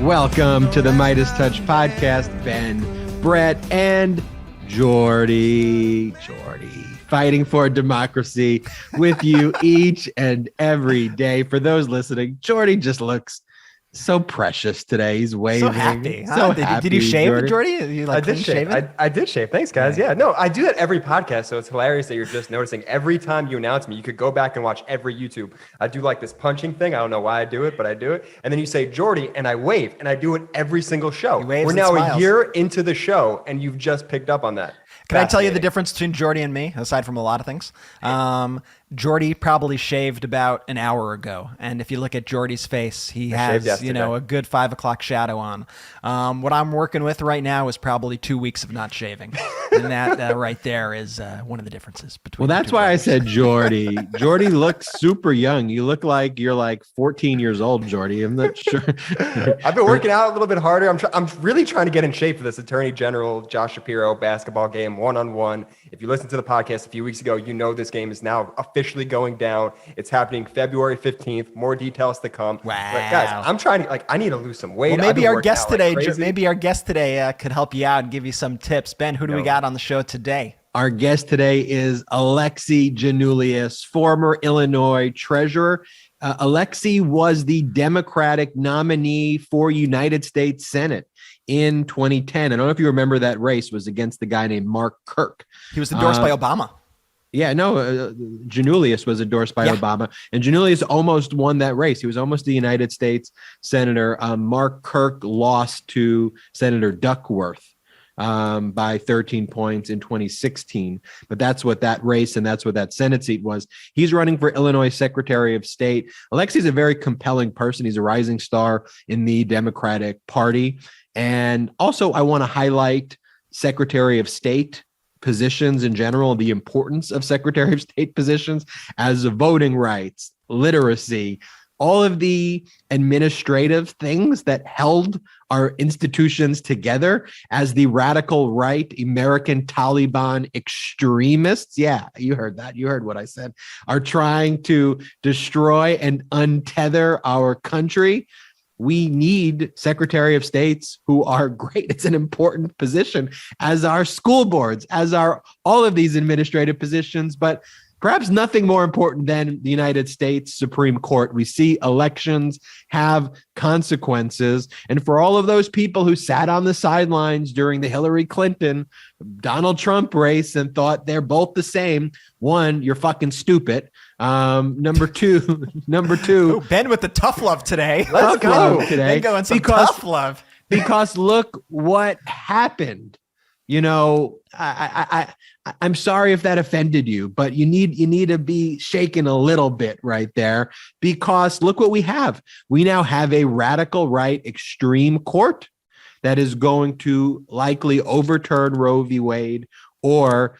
Welcome to the MeidasTouch Podcast. Ben, Brett, and Jordy, fighting for democracy with you each and every day. For those listening, Jordy just looks so precious today. He's waving. So happy. So Did happy, you shave, Jordy? Jordy? You like I did shave. I did shave. Thanks, guys. Yeah. No, I do that every podcast, so it's hilarious that you're just noticing. Every time you announce me, you could go back and watch every YouTube. I do like this punching thing. I don't know why I do it, but I do it. And then you say Jordy, and I wave, and I do it every single show. We're now a year into the show, and you've just picked up on that. Can I tell you the difference between Jordy and me, aside from a lot of things? Jordy probably shaved about an hour ago. And if you look at Jordy's face, he has, a good 5 o'clock shadow on. What I'm working with right now is probably 2 weeks of not shaving. And that right there is one of the diffedifferences between that's why brothers. I said Jordy. Jordy looks super young. You look like you're like 14 years old, Jordy. I'm not sure. I've been working out a little bit harder. I'm really trying to get in shape for this Attorney General Josh Shapiro basketball game, one-on-one. If you listened to the podcast a few weeks ago, you know this game is now officially going down. It's happening February 15th. More details to come. Wow. But guys, I'm trying to, I need to lose some weight. Well, maybe our guest today could help you out and give you some tips. Ben, who do we got on the show today? Our guest today is Alexi Giannoulias, former Illinois treasurer. Alexi was the Democratic nominee for United States Senate in 2010. I don't know if you remember that race was against the guy named Mark Kirk. He was endorsed by Obama. Yeah, no, Giannoulias was endorsed by Obama, and Giannoulias almost won that race. He was almost the United States senator. Mark Kirk lost to Senator Duckworth by 13 points in 2016. But that's what that race and that's what that Senate seat was. He's running for Illinois Secretary of State. Alexi's a very compelling person. He's a rising star in the Democratic Party. And also, I want to highlight Secretary of State positions in general, the importance of Secretary of State positions as voting rights, literacy, all of the administrative things that held our institutions together as the radical right, American Taliban extremists. Yeah, you heard that. You heard what I said. Are trying to destroy and untether our country. We need Secretary of States who are great. It's an important position, as are school boards, as are all of these administrative positions, but perhaps nothing more important than the United States Supreme Court. We see elections have consequences. And for all of those people who sat on the sidelines during the Hillary Clinton, Donald Trump race and thought they're both the same, one, you're fucking stupid. Number two. Ooh, Ben with the tough love today. Let's go today. Ben going some tough love. Because look what happened. You know, I'm sorry if that offended you, but you need to be shaken a little bit right there, because look what we have. We now have a radical right extreme court that is going to likely overturn Roe v. Wade, or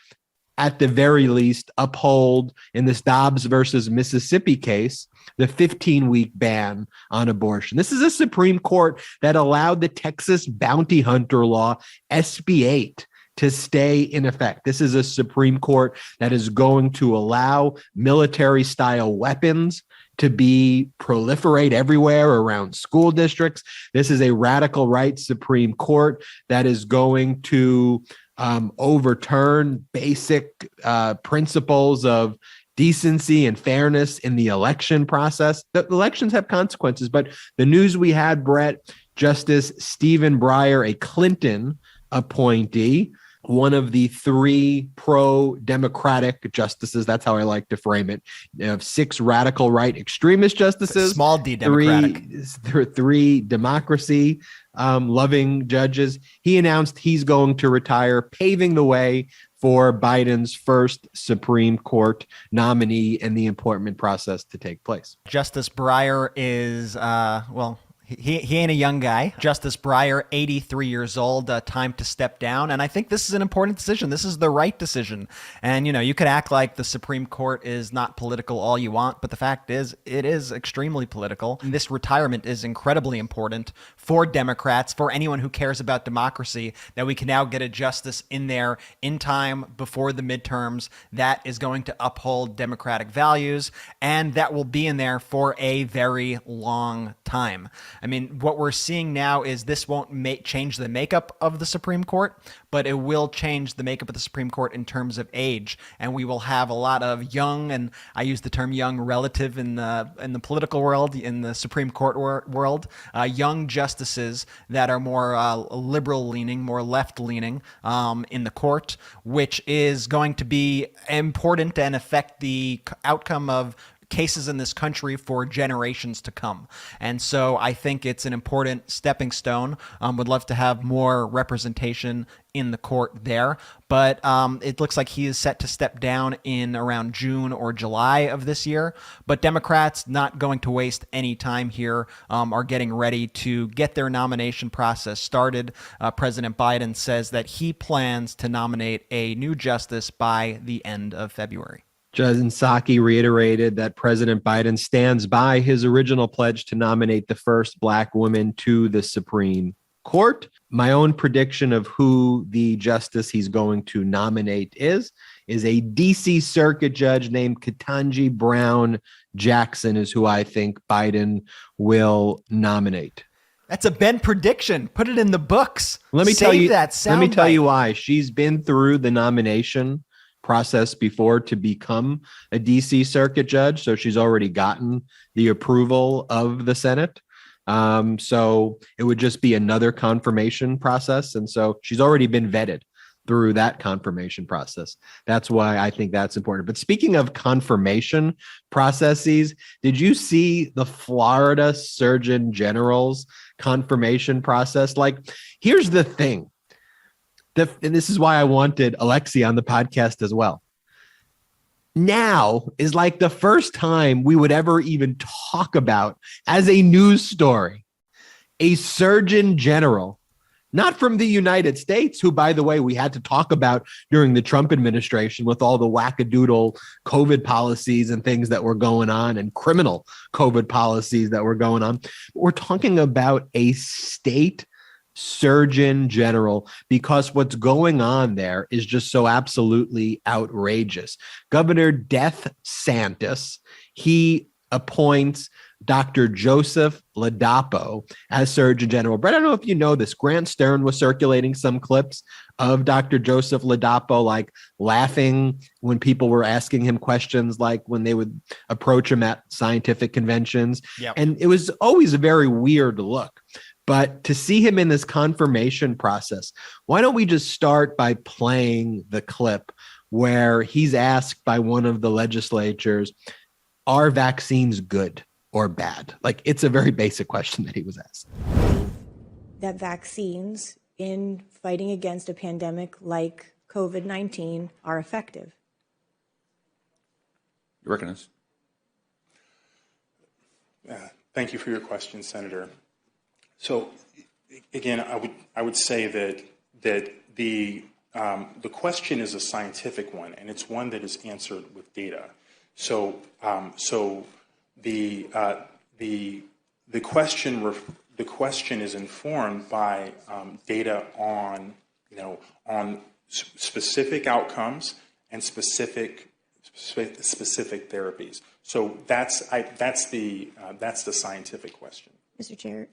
at the very least uphold, in this Dobbs versus Mississippi case, the 15-week ban on abortion. This is a Supreme Court that allowed the Texas bounty hunter law, SB 8, to stay in effect. This is a Supreme Court that is going to allow military-style weapons to be proliferate everywhere around school districts. This is a radical right Supreme Court that is going to overturn basic principles of decency and fairness in the election process. The elections have consequences, but the news we had, Brett, Justice Stephen Breyer, a Clinton appointee, one of the three pro-democratic justices, that's how I like to frame it, of 6 radical right extremist justices, small d democratic, three democracy loving judges. He announced he's going to retire, paving the way for Biden's first Supreme Court nominee and the appointment process to take place. Justice Breyer is, He ain't a young guy. Justice Breyer, 83 years old, time to step down. And I think this is an important decision. This is the right decision. And, you could act like the Supreme Court is not political all you want, but the fact is it is extremely political. This retirement is incredibly important for Democrats, for anyone who cares about democracy, that we can now get a justice in there in time before the midterms that is going to uphold democratic values, and that will be in there for a very long time. I mean, what we're seeing now is this won't change the makeup of the Supreme Court, but it will change the makeup of the Supreme Court in terms of age. And we will have a lot of young, and I use the term young relative in the political world, in the Supreme Court world, young justices that are more liberal leaning, more left leaning in the court, which is going to be important and affect the outcome of cases in this country for generations to come. And so I think it's an important stepping stone. Would love to have more representation in the court there, but it looks like he is set to step down in around June or July of this year. But Democrats, not going to waste any time here, are getting ready to get their nomination process started. President Biden says that he plans to nominate a new justice by the end of February. Judge Psaki reiterated that President Biden stands by his original pledge to nominate the first Black woman to the Supreme Court. My own prediction of who the justice he's going to nominate is a D.C. Circuit judge named Ketanji Brown Jackson is who I think Biden will nominate. That's a Ben prediction. Put it in the books. Let me tell you why. She's been through the nomination process before to become a DC Circuit judge. So she's already gotten the approval of the Senate. So it would just be another confirmation process. And so she's already been vetted through that confirmation process. That's why I think that's important. But speaking of confirmation processes, did you see the Florida Surgeon General's confirmation process? Like, here's the thing. And this is why I wanted Alexi on the podcast as well. Now is like the first time we would ever even talk about as a news story, a Surgeon General, not from the United States, who, by the way, we had to talk about during the Trump administration with all the wackadoodle COVID policies and things that were going on and criminal COVID policies that were going on. We're talking about a state Surgeon General, because what's going on there is just so absolutely outrageous. Governor DeSantis, he appoints Dr. Joseph Ladapo as Surgeon General. But I don't know if you know this. Grant Stern was circulating some clips of Dr. Joseph Ladapo, like laughing when people were asking him questions, like when they would approach him at scientific conventions. Yep. And it was always a very weird look. But to see him in this confirmation process, why don't we just start by playing the clip where he's asked by one of the legislatures, are vaccines good or bad? Like, it's a very basic question that he was asked. That vaccines in fighting against a pandemic like COVID-19 are effective. You recognize? Thank you for your question, Senator. So, again, I would say that the question is a scientific one, and it's one that is answered with data. So the question is informed by data on specific outcomes and specific therapies. So that's the scientific question. Mr. Chair,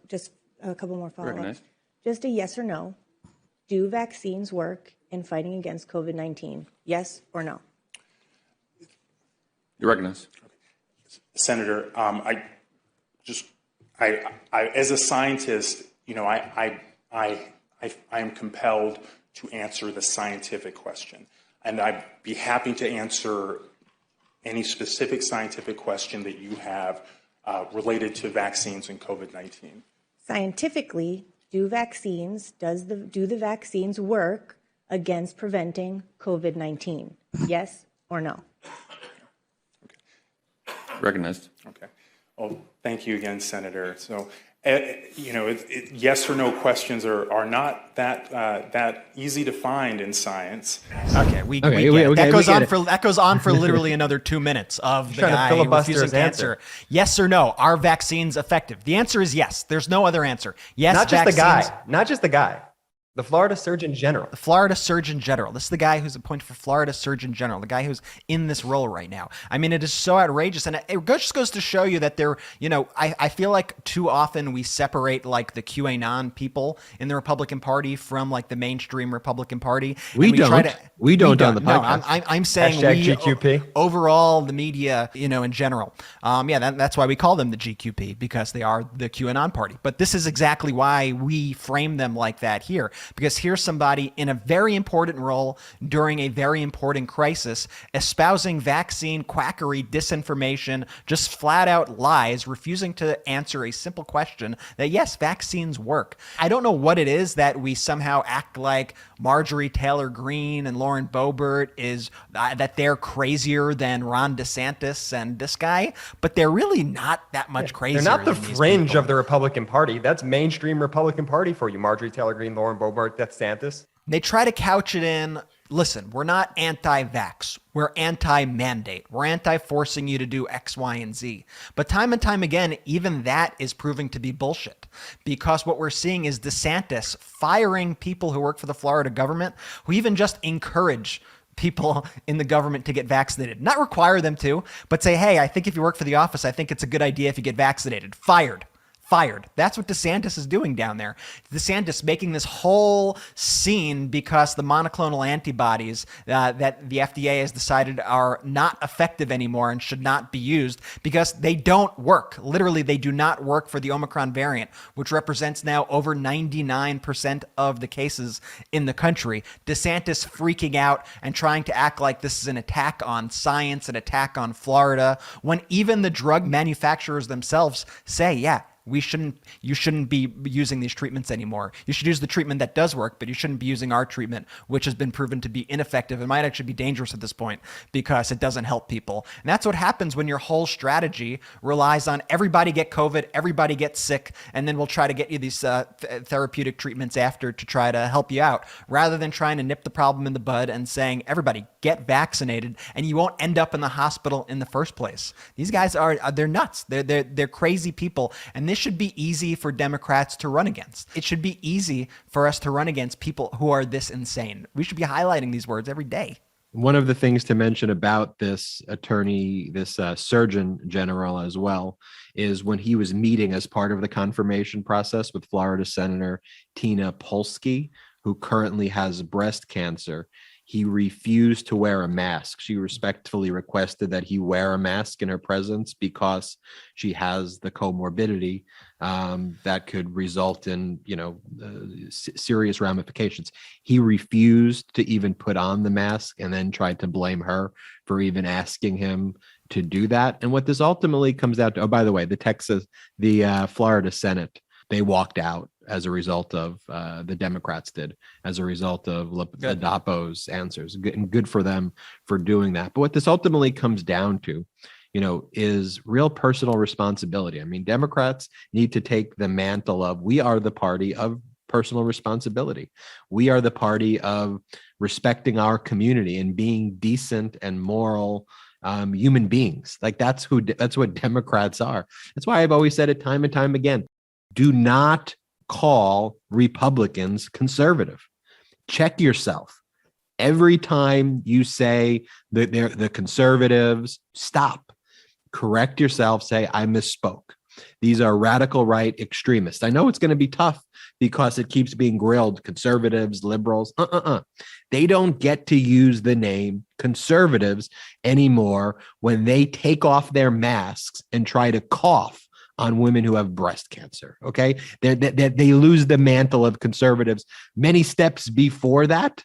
just a couple more follow-ups. Just a yes or no. Do vaccines work in fighting against COVID-19? Yes or no? You recognize? Senator, I as a scientist, I am compelled to answer the scientific question, and I'd be happy to answer any specific scientific question that you have related to vaccines and COVID-19. Scientifically, do the vaccines work against preventing COVID-19? Yes or no? Recognized. Okay. Well, thank you again, Senator. So, Yes or no questions are not that easy to find in science. Okay, we get it. That goes on for literally another 2 minutes of the guy refusing to answer. Yes or no? Are vaccines effective? The answer is yes. There's no other answer. Yes. Not just the guy. The Florida Surgeon General. The Florida Surgeon General. This is the guy who's appointed for Florida Surgeon General, the guy who's in this role right now. I mean, it is so outrageous. And it just goes to show you that I feel like too often we separate like the QAnon people in the Republican Party from like the mainstream Republican Party. We don't on the podcast. No, I'm saying GQP. Overall, the media, in general. That's why we call them the GQP, because they are the QAnon party. But this is exactly why we frame them like that here. Because here's somebody in a very important role during a very important crisis, espousing vaccine quackery, disinformation, just flat out lies, refusing to answer a simple question that, yes, vaccines work. I don't know what it is that we somehow act like Marjorie Taylor Greene and Lauren Boebert that they're crazier than Ron DeSantis and this guy, but they're really not that much crazier. They're not the fringe of the Republican Party. That's mainstream Republican Party for you. Marjorie Taylor Greene, Lauren Boebert, DeSantis. They try to couch it in, listen, we're not anti-vax. We're anti-mandate. We're anti-forcing you to do X, Y, and Z. But time and time again, even that is proving to be bullshit, because what we're seeing is DeSantis firing people who work for the Florida government, who even just encourage people in the government to get vaccinated. Not require them to, but say, hey, I think if you work for the office, I think it's a good idea if you get vaccinated. Fired. That's what DeSantis is doing down there. DeSantis making this whole scene because the monoclonal antibodies that the FDA has decided are not effective anymore and should not be used because they don't work. Literally, they do not work for the Omicron variant, which represents now over 99% of the cases in the country. DeSantis freaking out and trying to act like this is an attack on science, an attack on Florida, when even the drug manufacturers themselves say, yeah, you shouldn't be using these treatments anymore. You should use the treatment that does work, but you shouldn't be using our treatment, which has been proven to be ineffective and might actually be dangerous at this point because it doesn't help people. And that's what happens when your whole strategy relies on everybody get COVID, everybody get sick, and then we'll try to get you these therapeutic treatments after to try to help you out, rather than trying to nip the problem in the bud and saying, everybody get vaccinated and you won't end up in the hospital in the first place. These guys they're nuts. They're crazy people. And this should be easy for Democrats to run against. It should be easy for us to run against people who are this insane. We should be highlighting these words every day. One of the things to mention about this Surgeon General as well, is when he was meeting as part of the confirmation process with Florida Senator Tina Polsky, who currently has breast cancer, he refused to wear a mask. She respectfully requested that he wear a mask in her presence because she has the comorbidity that could result in, serious ramifications. He refused to even put on the mask and then tried to blame her for even asking him to do that. And what this ultimately comes out to, oh, by the way, the Florida Senate, they walked out as a result of the Democrats did, as a result of Ladapo's answers. Good for them for doing that. But what this ultimately comes down to, is real personal responsibility. I mean, Democrats need to take the mantle of, we are the party of personal responsibility. We are the party of respecting our community and being decent and moral human beings. Like that's what Democrats are. That's why I've always said it time and time again. Do not call Republicans conservative. Check yourself. Every time you say that they're the conservatives, stop. Correct yourself. Say, I misspoke. These are radical right extremists. I know it's going to be tough because it keeps being grilled. Conservatives, liberals, They don't get to use the name conservatives anymore when they take off their masks and try to cough on women who have breast cancer. Okay. They lose the mantle of conservatives many steps before that.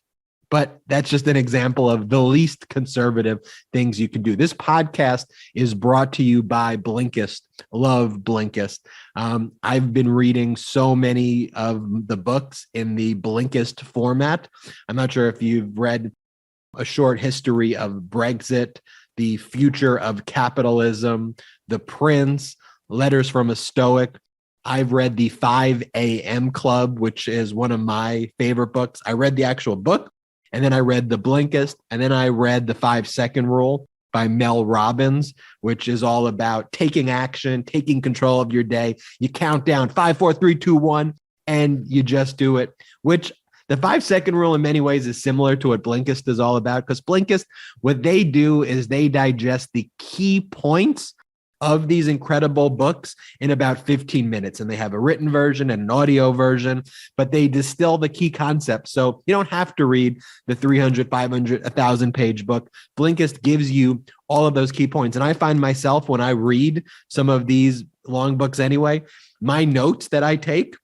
But that's just an example of the least conservative things you can do. This podcast is brought to you by Blinkist. Love Blinkist. I've been reading so many of the books in the Blinkist format. I'm not sure if you've read A Short History of Brexit, The Future of Capitalism, The Prince, Letters from a Stoic. I've read the 5 a.m. Club, which is one of my favorite books. I read the actual book, and then I read The Blinkist, and then I read The 5-Second Rule by Mel Robbins, which is all about taking action, taking control of your day. You count down 5, 4, 3, 2, 1, and you just do it, which the 5-second rule in many ways is similar to what Blinkist is all about, because Blinkist, what they do is they digest the key points of these incredible books in about 15 minutes. And they have a written version and an audio version, but they distill the key concepts. So you don't have to read the 300, 500, 1,000 page book. Blinkist gives you all of those key points. And I find myself, when I read some of these long books anyway, my notes that I take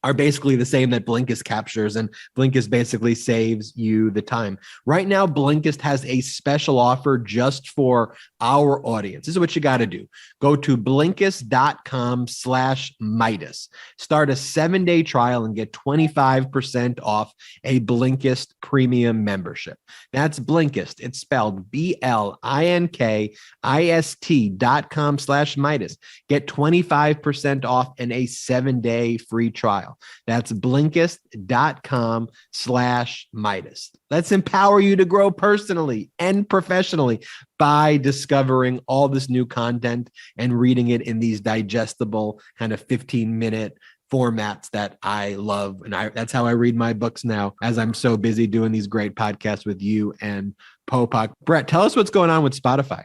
are basically the same that Blinkist captures, and Blinkist basically saves you the time. Right now, Blinkist has a special offer just for our audience. This is what you got to do. Go to Blinkist.com/Meidas. Start a 7-day trial and get 25% off a Blinkist premium membership. That's Blinkist. It's spelled BLINKIST.com/Meidas. Get 25% off and a 7-day free trial. That's Blinkist.com/Meidas. Let's empower you to grow personally and professionally by discovering all this new content and reading it in these digestible kind of 15-minute formats that I love. And that's how I read my books now, as I'm so busy doing these great podcasts with you and Popak. Brett, tell us what's going on with Spotify.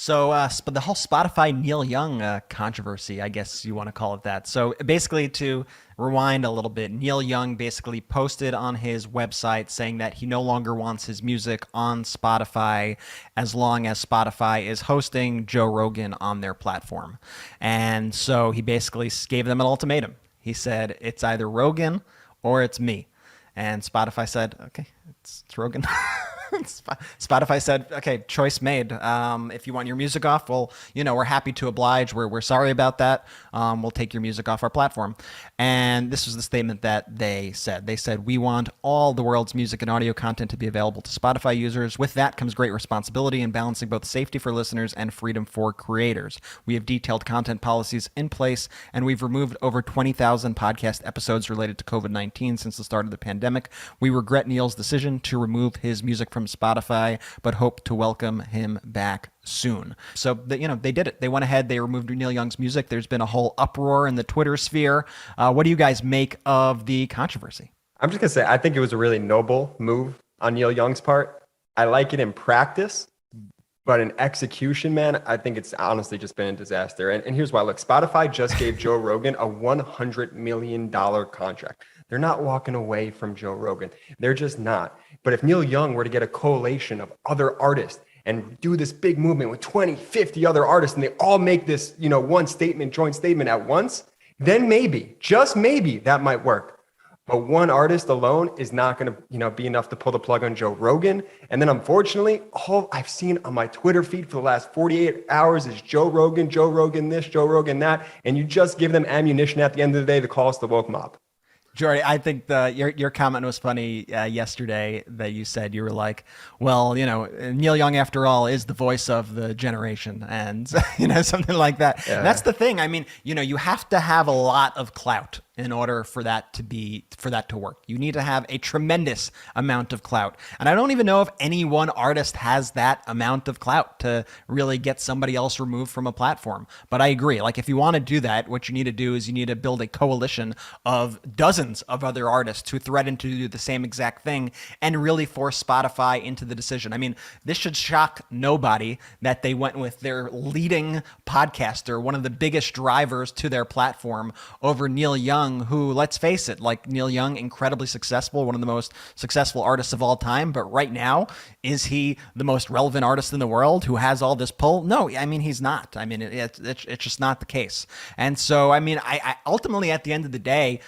So the whole Spotify Neil Young controversy, I guess you want to call it that. So basically, to rewind a little bit, Neil Young basically posted on his website saying that he no longer wants his music on Spotify as long as Spotify is hosting Joe Rogan on their platform. And so he basically gave them an ultimatum. He said, it's either Rogan or it's me. And Spotify said, okay, it's Rogan. Spotify said, okay, choice made. If you want your music off, well, we're happy to oblige. We're sorry about that. We'll take your music off our platform. And this was the statement that they said. They said, we want all the world's music and audio content to be available to Spotify users. With that comes great responsibility in balancing both safety for listeners and freedom for creators. We have detailed content policies in place, and we've removed over 20,000 podcast episodes related to COVID-19 since the start of the pandemic. We regret Neil's decision to remove his music from Spotify, but hope to welcome him back soon. So they did it. They went ahead. They removed Neil Young's music. There's been a whole uproar in the Twitter sphere. What do you guys make of the controversy? I'm just gonna say, I think it was a really noble move on Neil Young's part. I like it in practice, but in execution, man, I think it's honestly just been a disaster. And here's why. Look, Spotify just gave Joe Rogan a $100 million contract. They're not walking away from Joe Rogan. They're just not. But if Neil Young were to get a coalition of other artists and do this big movement with 20, 50 other artists, and they all make this, one statement, joint statement at once, then maybe, just maybe, that might work. But one artist alone is not going to, be enough to pull the plug on Joe Rogan. And then unfortunately, all I've seen on my Twitter feed for the last 48 hours is Joe Rogan this, Joe Rogan that. And you just give them ammunition at the end of the day to call us the woke mob. Jordy, I think your comment was funny yesterday that you said, you were like, well, Neil Young, after all, is the voice of the generation, and something like that. Yeah. That's the thing. I mean, you have to have a lot of clout in order for that to work. You need to have a tremendous amount of clout. And I don't even know if any one artist has that amount of clout to really get somebody else removed from a platform. But I agree. Like, if you want to do that, what you need to do is you need to build a coalition of dozens of other artists who threaten to do the same exact thing and really force Spotify into the decision. I mean, this should shock nobody that they went with their leading podcaster, one of the biggest drivers to their platform, over Neil Young, who, let's face it, like Neil Young, incredibly successful, one of the most successful artists of all time. But right now, is he the most relevant artist in the world who has all this pull? No, I mean, he's not. I mean, it's just not the case. And so, I mean, I ultimately, at the end of the day,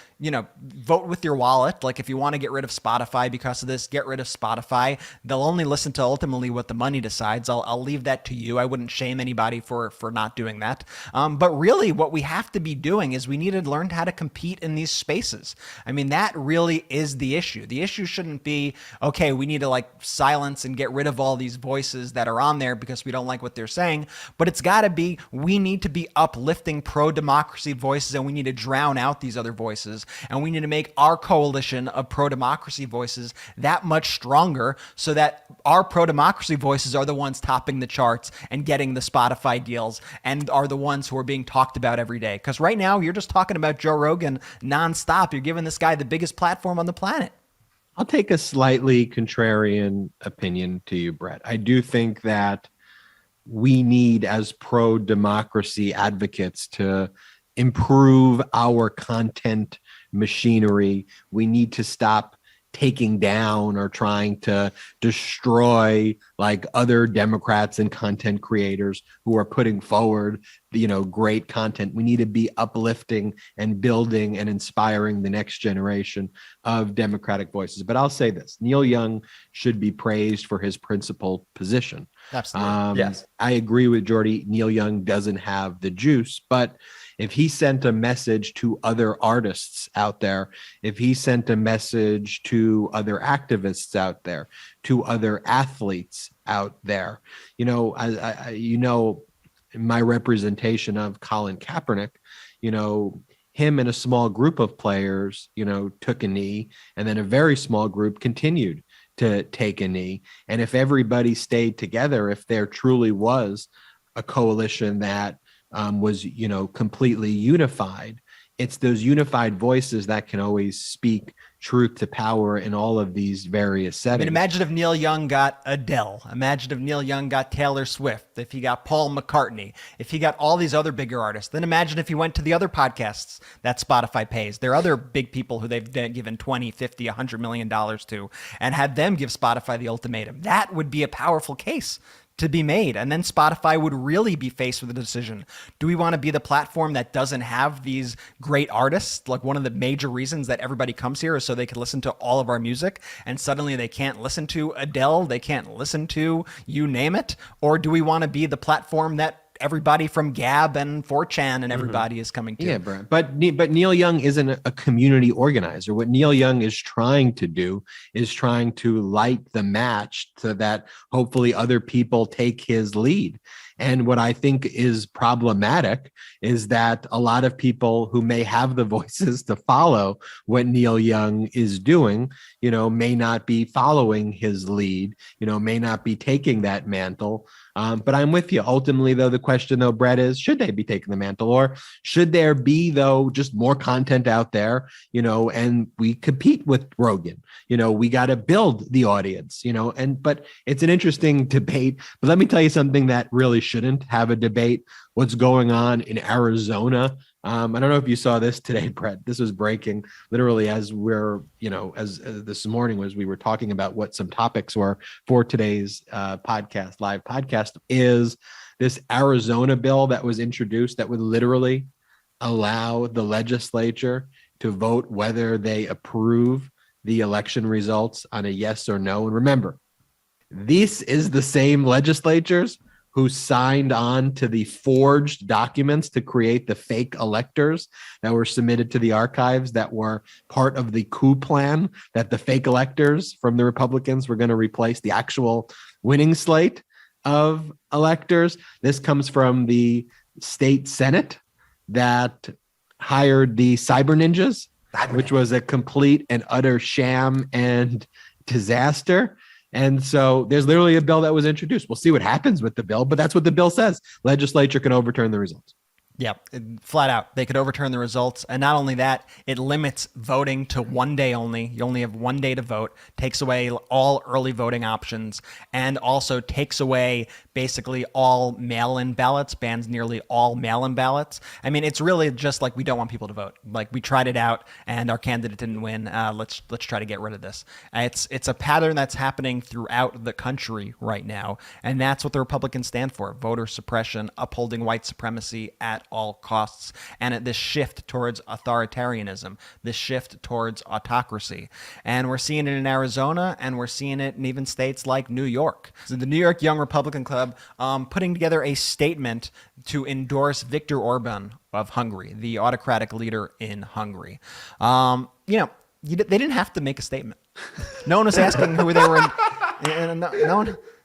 vote with your wallet. Like, if you want to get rid of Spotify because of this, get rid of Spotify. They'll only listen to ultimately what the money decides. I'll leave that to you. I wouldn't shame anybody for not doing that. But really, what we have to be doing is we need to learn how to compete compete in these spaces. I mean, that really is the issue. The issue shouldn't be, okay, we need to like silence and get rid of all these voices that are on there because we don't like what they're saying. But it's got to be, we need to be uplifting pro-democracy voices, and we need to drown out these other voices. And we need to make our coalition of pro-democracy voices that much stronger so that our pro-democracy voices are the ones topping the charts and getting the Spotify deals and are the ones who are being talked about every day. Because right now you're just talking about Joe Rogan nonstop. You're giving this guy the biggest platform on the planet. I'll take a slightly contrarian opinion to you, Brett. I do think that we need, as pro-democracy advocates, to improve our content machinery. We need to stop taking down or trying to destroy like other Democrats and content creators who are putting forward, great content. We need to be uplifting and building and inspiring the next generation of Democratic voices. But I'll say this, Neil Young should be praised for his principled position. Absolutely. Yes. I agree with Jordy. Neil Young doesn't have the juice, but if he sent a message to other artists out there, if he sent a message to other activists out there, to other athletes out there, my representation of Colin Kaepernick, him and a small group of players, took a knee, and then a very small group continued to take a knee. And if everybody stayed together, if there truly was a coalition that was, completely unified, it's those unified voices that can always speak truth to power in all of these various settings. I mean, imagine if Neil Young got Adele. Imagine if Neil Young got Taylor Swift, if he got Paul McCartney, if he got all these other bigger artists. Then imagine if he went to the other podcasts that Spotify pays. There are other big people who they've given 20, 50, $100 million to, and had them give Spotify the ultimatum. That would be a powerful case to be made. And then Spotify would really be faced with a decision. Do we want to be the platform that doesn't have these great artists? Like, one of the major reasons that everybody comes here is so they can listen to all of our music, and suddenly they can't listen to Adele, they can't listen to you name it? Or do we want to be the platform that everybody from Gab and 4chan and everybody is coming to? Yeah, Brent. But Neil Young isn't a community organizer. What Neil Young is trying to do is trying to light the match so that hopefully other people take his lead. And what I think is problematic is that a lot of people who may have the voices to follow what Neil Young is doing, may not be following his lead, may not be taking that mantle. But I'm with you. Ultimately, though, the question, though, Brett, is should they be taking the mantle, or should there be, though, just more content out there, and we compete with Rogan? We got to build the audience, but it's an interesting debate. But let me tell you something that really shouldn't have a debate. What's going on in Arizona? I don't know if you saw this today, Brett. This was breaking literally as we're, as this morning was, we were talking about what some topics were for today's live podcast, is this Arizona bill that was introduced that would literally allow the legislature to vote whether they approve the election results on a yes or no. And remember, this is the same legislatures who signed on to the forged documents to create the fake electors that were submitted to the archives that were part of the coup plan, that the fake electors from the Republicans were going to replace the actual winning slate of electors. This comes from the state Senate that hired the cyber ninjas, which was a complete and utter sham and disaster. And so there's literally a bill that was introduced. We'll see what happens with the bill, but that's what the bill says. Legislature can overturn the results. Yeah, flat out. They could overturn the results. And not only that, it limits voting to one day only. You only have one day to vote, takes away all early voting options, and also takes away basically all mail-in ballots, bans nearly all mail-in ballots. I mean, it's really just like, we don't want people to vote. Like, we tried it out and our candidate didn't win. Let's try to get rid of this. It's a pattern that's happening throughout the country right now. And that's what the Republicans stand for: voter suppression, upholding white supremacy at all costs, and this shift towards authoritarianism, this shift towards autocracy. And we're seeing it in Arizona, and we're seeing it in even states like New York. So the New York Young Republican putting together a statement to endorse Viktor Orban of Hungary, the autocratic leader in Hungary. They didn't have to make a statement. No one was asking who they were.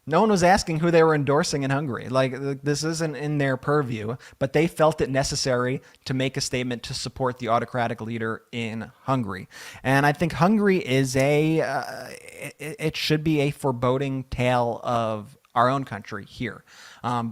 No one was asking who they were endorsing in Hungary. Like, this isn't in their purview, but they felt it necessary to make a statement to support the autocratic leader in Hungary. And I think Hungary is it should be a foreboding tale of our own country here,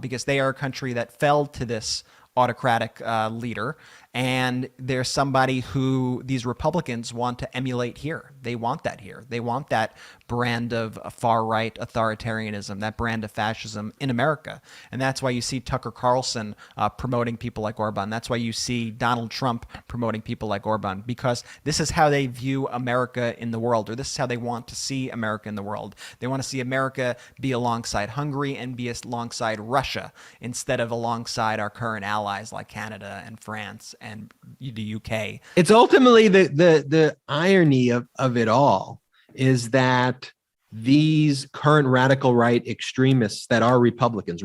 because they are a country that fell to this autocratic leader, and there's somebody who these Republicans want to emulate here. They want that here. They want that brand of far-right authoritarianism, that brand of fascism in America. And that's why you see Tucker Carlson promoting people like Orban. That's why you see Donald Trump promoting people like Orban, because this is how they view America in the world, or this is how they want to see America in the world. They want to see America be alongside Hungary and be alongside Russia instead of alongside our current allies like Canada and France and the UK. It's ultimately the irony of it all is that these current radical right extremists that are Republicans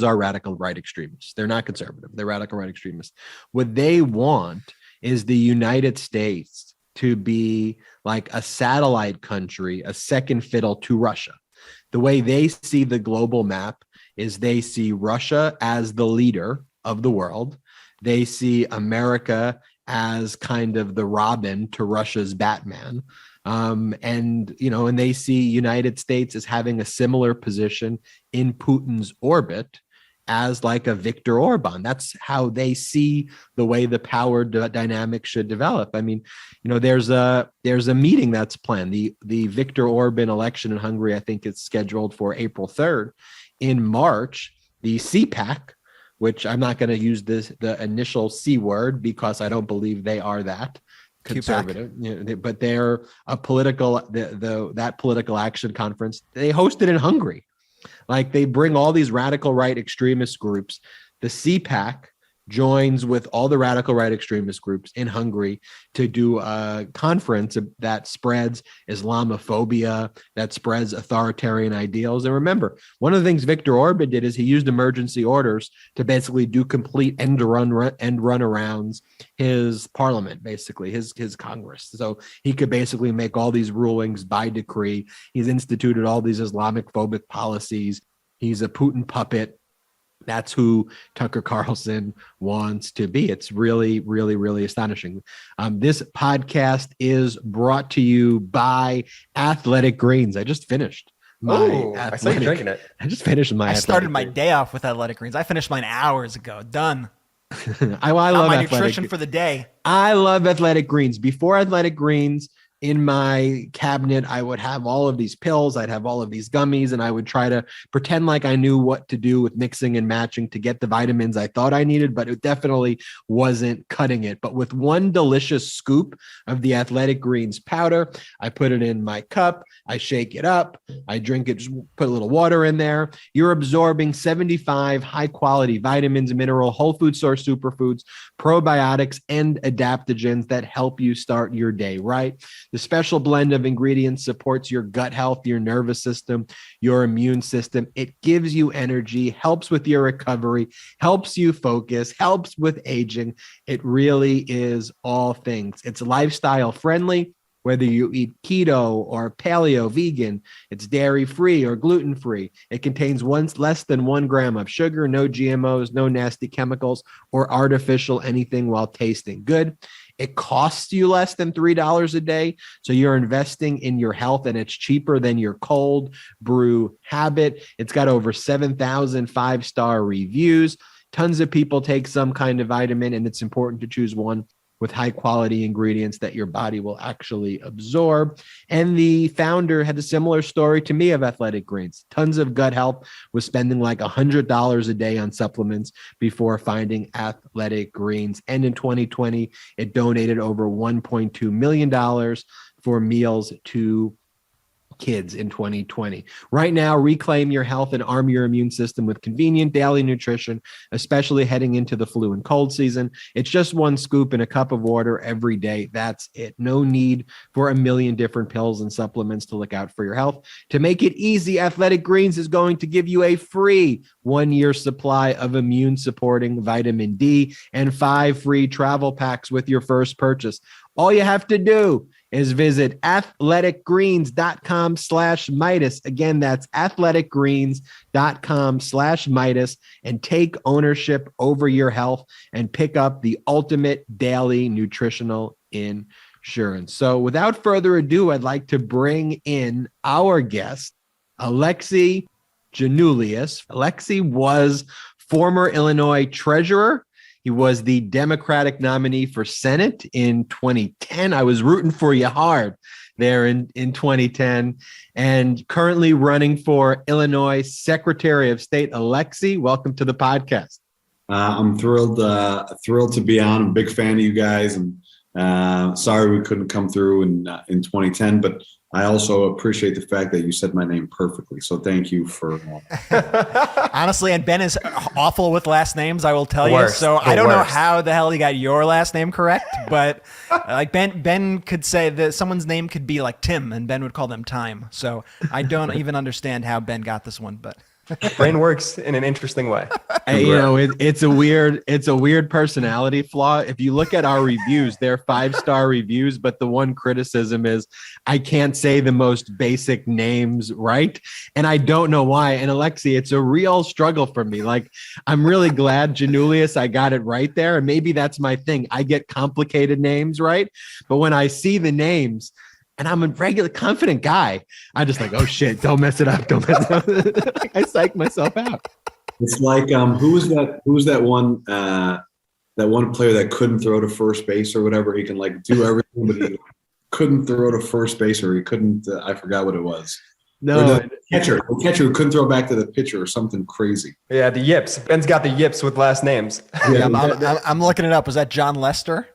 are radical right extremists. They're not conservative. They're radical right extremists. What they want is the United States to be like a satellite country, a second fiddle to Russia. The way they see the global map is they see Russia as the leader of the world. They see America as kind of the Robin to Russia's Batman. And they see United States as having a similar position in Putin's orbit as like a Viktor Orban. That's how they see the way the power dynamic should develop. I mean, there's a meeting that's planned. The Viktor Orban election in Hungary, I think it's scheduled for April 3rd. In March, the CPAC, which I'm not going to use the initial C word because I don't believe they are that conservative, but they're a political, that political action conference. They host it in Hungary. Like, they bring all these radical right extremist groups. The CPAC joins with all the radical right extremist groups in Hungary to do a conference that spreads Islamophobia, that spreads authoritarian ideals. And remember, one of the things Viktor Orban did is he used emergency orders to basically do complete end run arounds his parliament, basically his Congress. So he could basically make all these rulings by decree. He's instituted all these Islamic phobic policies. He's a Putin puppet. That's who Tucker Carlson wants to be. It's really, really, really astonishing. This podcast is brought to you by Athletic Greens. I just finished I saw you drinking it. I just finished my. I started my day off with Athletic Greens. I finished mine hours ago. Done. I love my nutrition for the day. I love Athletic Greens. Before Athletic Greens, in my cabinet, I would have all of these pills. I'd have all of these gummies, and I would try to pretend like I knew what to do with mixing and matching to get the vitamins I thought I needed, but it definitely wasn't cutting it. But with one delicious scoop of the Athletic Greens powder, I put it in my cup, I shake it up, I drink it, just put a little water in there. You're absorbing 75 high-quality vitamins, mineral, whole food source superfoods, probiotics, and adaptogens that help you start your day right. The special blend of ingredients supports your gut health, your nervous system, your immune system. It gives you energy, helps with your recovery, helps you focus, helps with aging. It really is all things. It's lifestyle friendly, whether you eat keto or paleo, vegan. It's dairy-free or gluten-free. It contains less than 1 gram of sugar, no GMOs, no nasty chemicals, or artificial anything while tasting good. It costs you less than $3 a day, so you're investing in your health, and it's cheaper than your cold brew habit. It's got over 7,000 5-star reviews. Tons of people take some kind of vitamin, and it's important to choose one with high quality ingredients that your body will actually absorb. And the founder had a similar story to me of Athletic Greens. Tons of gut health, was spending like $100 a day on supplements before finding Athletic Greens. And in 2020, it donated over $1.2 million for meals to kids in 2020. Right now, reclaim your health and arm your immune system with convenient daily nutrition, especially heading into the flu and cold season. It's just one scoop in a cup of water every day. That's it. No need for a million different pills and supplements to look out for your health. To make it easy, Athletic Greens is going to give you a free 1-year supply of immune supporting vitamin D and 5 free travel packs with your first purchase. All you have to do is visit athleticgreens.com/Meidas. Again, that's athleticgreens.com/Meidas, and take ownership over your health and pick up the ultimate daily nutritional insurance. So without further ado, I'd like to bring in our guest, Alexi Giannoulias. Alexi was former Illinois treasurer. He was the Democratic nominee for Senate in 2010. I was rooting for you hard there in 2010, and currently running for Illinois Secretary of State. Alexi, welcome to the podcast. I'm thrilled to be on. I'm a big fan of you guys, and sorry we couldn't come through in 2010, but I also appreciate the fact that you said my name perfectly. So thank you for. Honestly, and Ben is awful with last names, I will tell you. So I don't know how the hell he got your last name correct, but like Ben could say that someone's name could be like Tim, and Ben would call them Time. So I don't even understand how Ben got this one, but. Brain works in an interesting way. It's a weird personality flaw. If you look at our reviews, they're 5-star reviews, but the one criticism is I can't say the most basic names right, and I don't know why. And Alexi, it's a real struggle for me. Like, I'm really glad Giannoulias, I got it right there, and maybe that's my thing. I get complicated names right, but when I see the names, and I'm a regular confident guy, I just like, oh shit, don't mess it up. I psych myself out. It's like, who was that one player that couldn't throw to first base or whatever? He can like do everything, but he couldn't throw to first base, or he couldn't, I forgot what it was. No, the catcher who couldn't throw back to the pitcher or something crazy. Yeah, the yips. Ben's got the yips with last names. Yeah, I'm looking it up. Was that John Lester?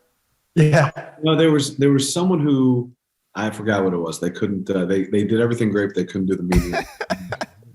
Yeah. No, there was someone who, I forgot what it was. They couldn't. They did everything great, but they couldn't do the medium.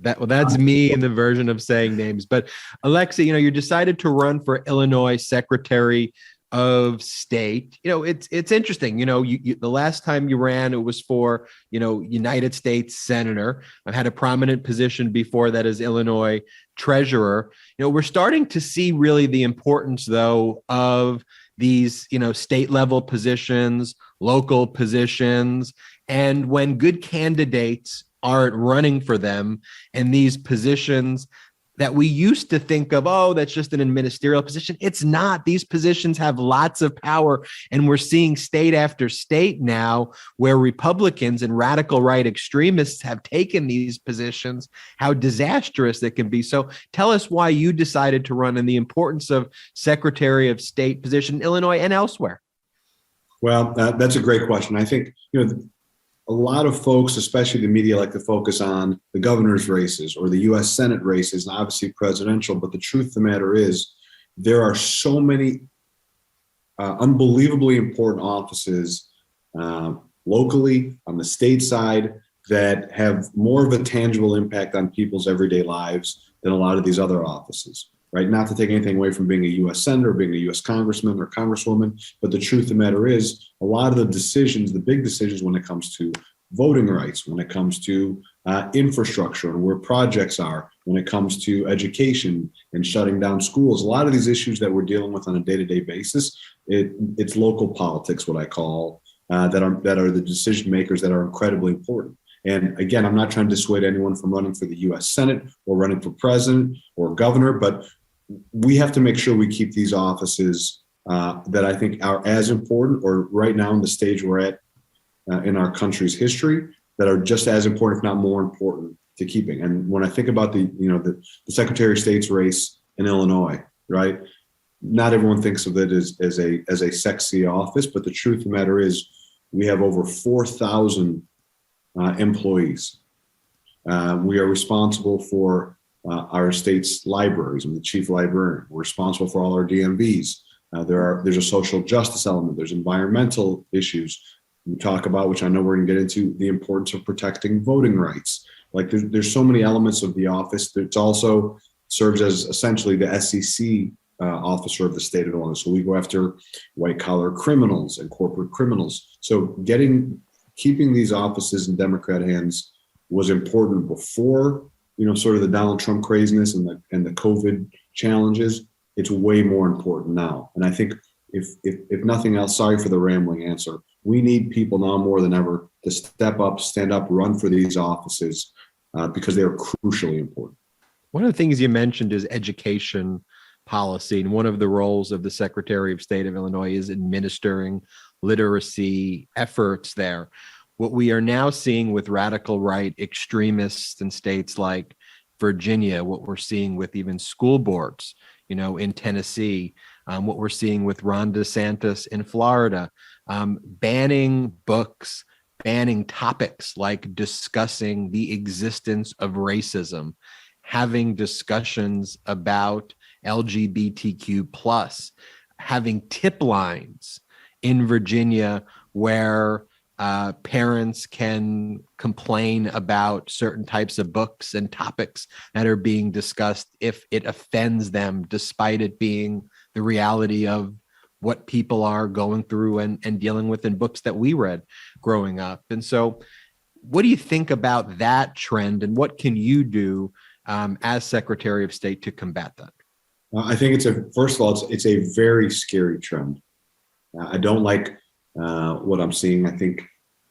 That's me in the version of saying names. But Alexi, you decided to run for Illinois Secretary of State. It's interesting. You the last time you ran, it was for United States Senator. I've had a prominent position before that as Illinois Treasurer. We're starting to see really the importance, though, of these, state level positions, local positions, and when good candidates aren't running for them, and these positions that we used to think of, oh, that's just an ministerial position. It's not. These positions have lots of power, and we're seeing state after state now where Republicans and radical right extremists have taken these positions, how disastrous it can be. So tell us why you decided to run and the importance of Secretary of State position in Illinois and elsewhere. Well, that's a great question. I think, a lot of folks, especially the media, like to focus on the governor's races or the U.S. Senate races, and obviously presidential. But the truth of the matter is, there are so many unbelievably important offices locally on the state side that have more of a tangible impact on people's everyday lives than a lot of these other offices. Right? Not to take anything away from being a U.S. Senator, being a U.S. Congressman or Congresswoman, but the truth of the matter is, a lot of the decisions, the big decisions when it comes to voting rights, when it comes to infrastructure and where projects are, when it comes to education and shutting down schools, a lot of these issues that we're dealing with on a day-to-day basis, it's local politics, what I call, that are the decision makers that are incredibly important. And again, I'm not trying to dissuade anyone from running for the U.S. Senate or running for president or governor, but we have to make sure we keep these offices that I think are as important, or right now in the stage we're at in our country's history, that are just as important, if not more important, to keeping. And when I think about the Secretary of State's race in Illinois, right? Not everyone thinks of it as a sexy office, but the truth of the matter is, we have over 4,000 employees. We are responsible for our state's libraries. I'm the chief librarian. We're responsible for all our DMVs. There's a social justice element. There's environmental issues. We talk about, which I know we're going to get into, the importance of protecting voting rights. Like there's so many elements of the office. It's also serves as essentially the SEC officer of the state of Illinois. So we go after white collar criminals and corporate criminals. So keeping these offices in Democrat hands was important before, sort of the Donald Trump craziness and the COVID challenges. It's way more important now. And I think if nothing else, sorry for the rambling answer, we need people now more than ever to step up, stand up, run for these offices because they are crucially important. One of the things you mentioned is education policy. And one of the roles of the Secretary of State of Illinois is administering literacy efforts there. What we are now seeing with radical right extremists in states like Virginia, what we're seeing with even school boards, in Tennessee, what we're seeing with Ron DeSantis in Florida, banning books, banning topics like discussing the existence of racism, having discussions about LGBTQ+, having tip lines in Virginia where parents can complain about certain types of books and topics that are being discussed if it offends them, despite it being the reality of what people are going through and dealing with in books that we read growing up. And so what do you think about that trend, and what can you do as Secretary of State to combat that? I think first of all, it's a very scary trend. I don't like what I'm seeing. I think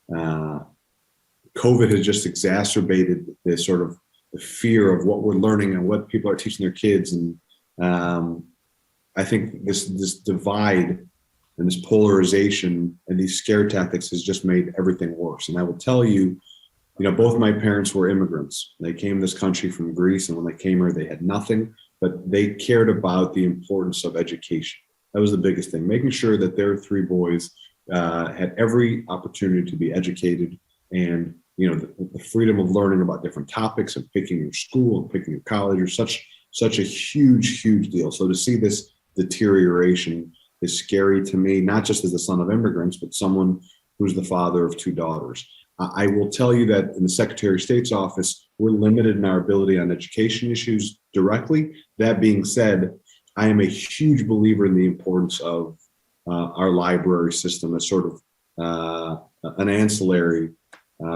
COVID has just exacerbated this sort of the fear of what we're learning and what people are teaching their kids. And I think this divide and this polarization and these scare tactics has just made everything worse. And I will tell you, both my parents were immigrants. They came to this country from Greece, and when they came here, they had nothing, but they cared about the importance of education. That was the biggest thing, making sure that their three boys had every opportunity to be educated, and the freedom of learning about different topics and picking your school and picking your college are such a huge deal. So to see this deterioration is scary to me, not just as the son of immigrants, but someone who's the father of two daughters. I will tell you that in the Secretary of State's office, we're limited in our ability on education issues directly. That being said, I am a huge believer in the importance of our library system as sort of an ancillary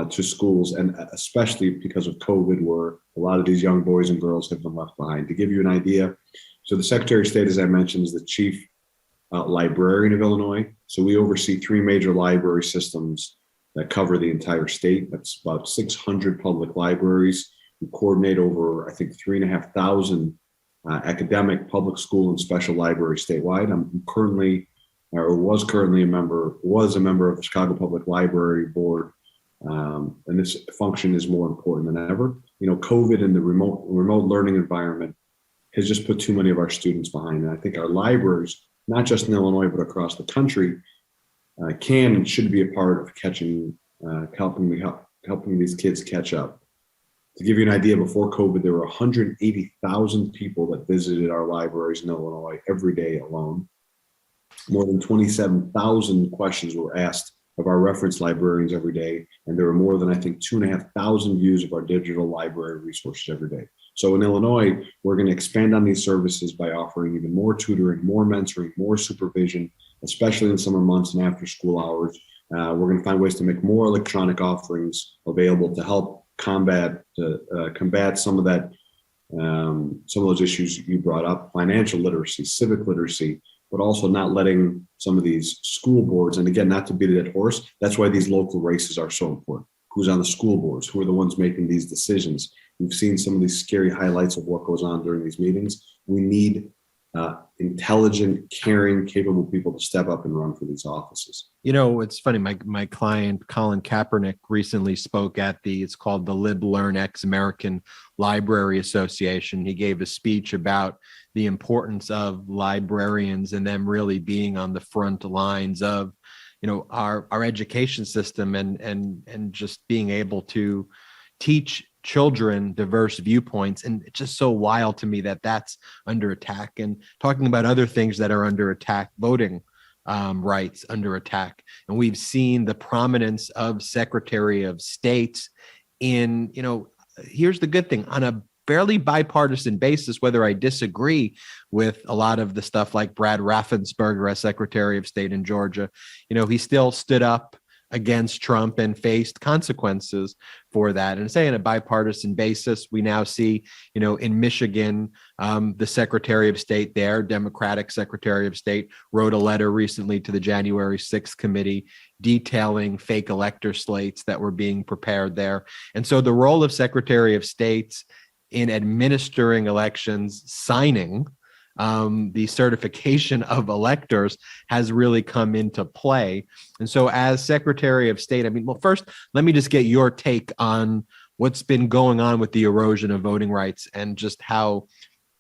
to schools, and especially because of COVID, where a lot of these young boys and girls have been left behind. To give you an idea, so the Secretary of State, as I mentioned, is the chief librarian of Illinois. So we oversee three major library systems that cover the entire state. That's about 600 public libraries. We coordinate over, I think, 3,500 academic, public school, and special libraries statewide. I'm currently, or was currently a member of the Chicago Public Library Board. And this function is more important than ever. COVID and the remote learning environment has just put too many of our students behind. And I think our libraries, not just in Illinois, but across the country, can and should be a part of helping these kids catch up. To give you an idea, before COVID, there were 180,000 people that visited our libraries in Illinois every day alone. More than 27,000 questions were asked of our reference librarians every day, and there were more than, I think, 2,500 views of our digital library resources every day. So in Illinois, we're going to expand on these services by offering even more tutoring, more mentoring, more supervision, especially in summer months and after school hours. We're going to find ways to make more electronic offerings available to help combat some of those issues you brought up: financial literacy, civic literacy, but also not letting some of these school boards, and again, not to beat a dead horse, that's why these local races are so important. Who's on the school boards? Who are the ones making these decisions? We've seen some of these scary highlights of what goes on during these meetings. We need intelligent, caring, capable people to step up and run for these offices. It's funny. My client, Colin Kaepernick, recently spoke at it's called the Lib Learn X American Library Association. He gave a speech about the importance of librarians and them really being on the front lines of, our education system and just being able to teach children diverse viewpoints. And it's just so wild to me that that's under attack. And talking about other things that are under attack, voting rights under attack. And we've seen the prominence of Secretary of State in, here's the good thing, on a fairly bipartisan basis, whether I disagree with a lot of the stuff like Brad Raffensperger as Secretary of State in Georgia, he still stood up against Trump and faced consequences for that. And say on a bipartisan basis, we now see, in Michigan, the Secretary of State there, Democratic Secretary of State, wrote a letter recently to the January 6th committee detailing fake elector slates that were being prepared there. And so the role of Secretary of State in administering elections, signing the certification of electors has really come into play. And so as Secretary of State, first, let me just get your take on what's been going on with the erosion of voting rights and just how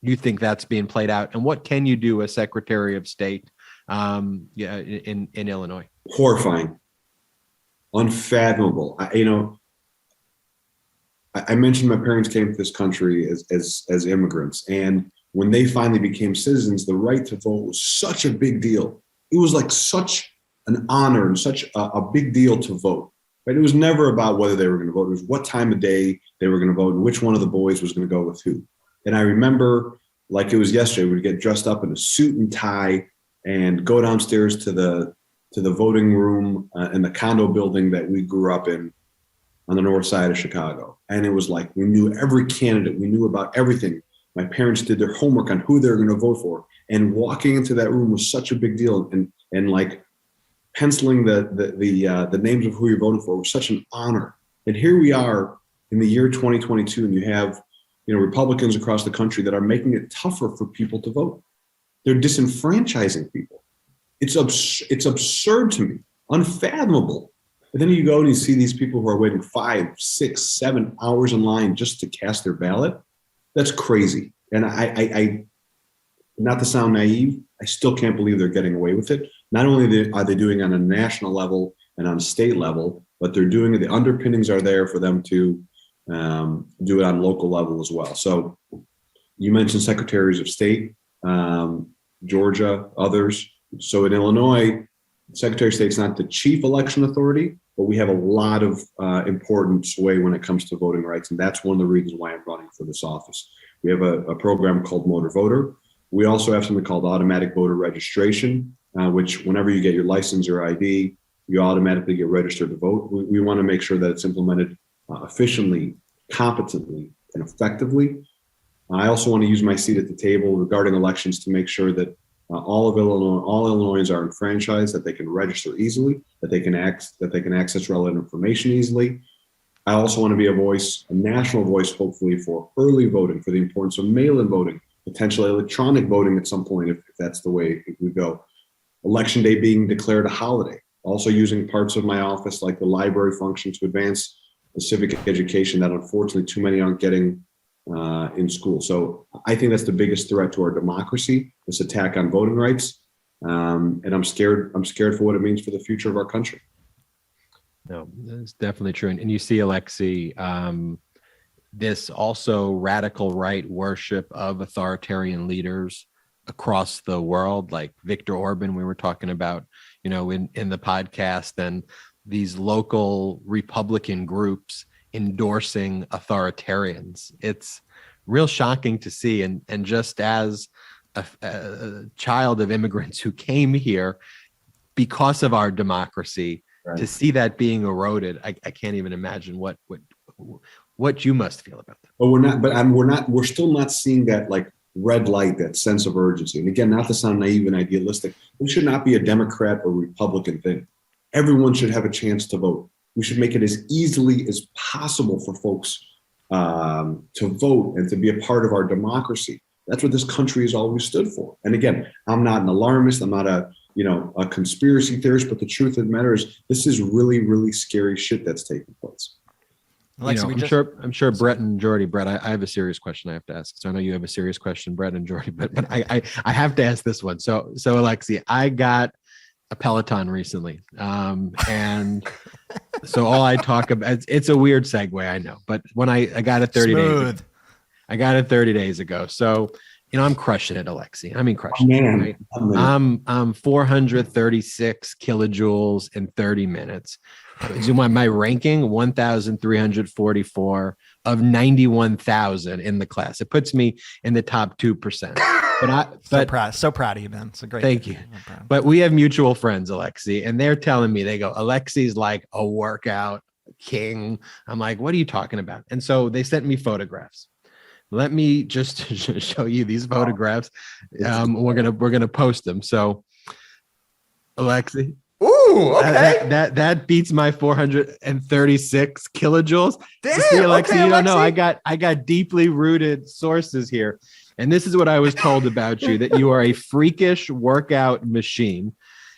you think that's being played out. And what can you do as Secretary of State in Illinois? Horrifying, unfathomable. I mentioned my parents came to this country as immigrants, and when they finally became citizens, the right to vote was such a big deal. It was like such an honor and such a big deal to vote. Right? It was never about whether they were going to vote. It was what time of day they were going to vote and which one of the boys was going to go with who. And I remember, like it was yesterday, we'd get dressed up in a suit and tie and go downstairs to the voting room in the condo building that we grew up in on the north side of Chicago. And it was like we knew every candidate. We knew about everything. My parents did their homework on who they were going to vote for. And walking into that room was such a big deal. And like penciling the names of who you're voting for was such an honor. And here we are in the year 2022, and you have Republicans across the country that are making it tougher for people to vote. They're disenfranchising people. It's absurd to me, unfathomable. And then you go and you see these people who are waiting 5, 6, 7 hours in line just to cast their ballot. That's crazy. And I not to sound naive, I still can't believe they're getting away with it. Not only are they doing it on a national level and on a state level, but they're doing it. The underpinnings are there for them to do it on local level as well. So you mentioned secretaries of state, Georgia, others. So in Illinois, Secretary of State's not the chief election authority, but we have a lot of important sway when it comes to voting rights. And that's one of the reasons why I'm running for this office. We have a program called Motor Voter. We also have something called automatic voter registration, which whenever you get your license or ID, you automatically get registered to vote. We want to make sure that it's implemented efficiently, competently, and effectively. I also want to use my seat at the table regarding elections to make sure that all Illinoisans are enfranchised, that they can register easily, that they can access relevant information easily. I also want to be a national voice, hopefully, for early voting, for the importance of mail-in voting, potentially electronic voting at some point, if that's the way we go. Election day being declared a holiday. Also using parts of my office, like the library function, to advance the civic education that unfortunately too many aren't getting in school. So I think that's the biggest threat to our democracy, this attack on voting rights. And I'm scared for what it means for the future of our country. No, that's definitely true. And you see, Alexi, this also radical right worship of authoritarian leaders across the world, like Viktor Orban, we were talking about, in the podcast, and these local Republican groups endorsing authoritarians. It's real shocking to see. And just as a child of immigrants who came here because of our democracy, right, to see that being eroded, I can't even imagine what you must feel about that. But we're still not seeing that like red light, that sense of urgency. And again, not to sound naive and idealistic, it should not be a Democrat or Republican thing. Everyone should have a chance to vote. We should make it as easily as possible for folks to vote and to be a part of our democracy. That's what this country has always stood for. And again, I'm not an alarmist. I'm not a conspiracy theorist, but the truth of the matter is this is really, really scary shit that's taking place. Alexi, I'm sure Brett and Jordy. Brett, I have a serious question I have to ask. So I know you have a serious question, Brett and Jordy, but I have to ask this one. So Alexi, I got a Peloton recently. And so all I talk about, it's a weird segue, I know, but when I got it 30 days ago. So, I'm crushing it, Alexi. I mean, crushing Man. it. Right? I'm 436 kilojoules in 30 minutes. My ranking 1,344 of 91,000 in the class. It puts me in the top 2%. So proud of you, man. It's a great. Thank you. But we have mutual friends, Alexi, and they're telling me, they go, Alexi's like a workout king. I'm like, what are you talking about? And so they sent me photographs. Let me just show you these photographs. We're gonna post them. So, Alexi. Ooh, okay. That beats my 436 kilojoules. Damn, See, Alexi, okay, you don't know. Alexi. I got deeply rooted sources here. And this is what I was told about you, that you are a freakish workout machine,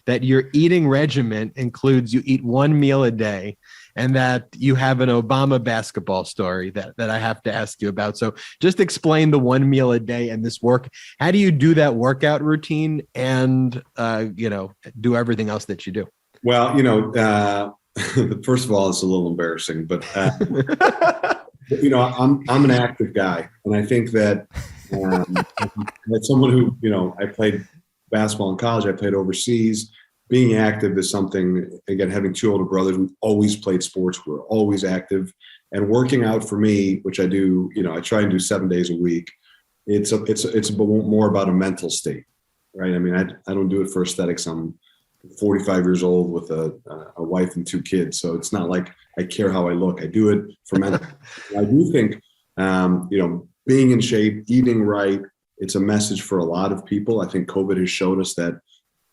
that your eating regimen includes you eat one meal a day, and that you have an Obama basketball story that I have to ask you about. So just explain the one meal a day and this work. How do you do that workout routine and, do everything else that you do? Well, first of all, it's a little embarrassing, but, I'm an active guy. And I think that as someone who, I played basketball in college, I played overseas. Being active is something, again, having two older brothers who always played sports, were always active, and working out for me, which I do, I try and do 7 days a week. It's more about a mental state, right? I mean, I don't do it for aesthetics. I'm 45 years old with a wife and two kids. So it's not like I care how I look. I do it for mental. I do think, being in shape, eating right, it's a message for a lot of people. I think COVID has showed us that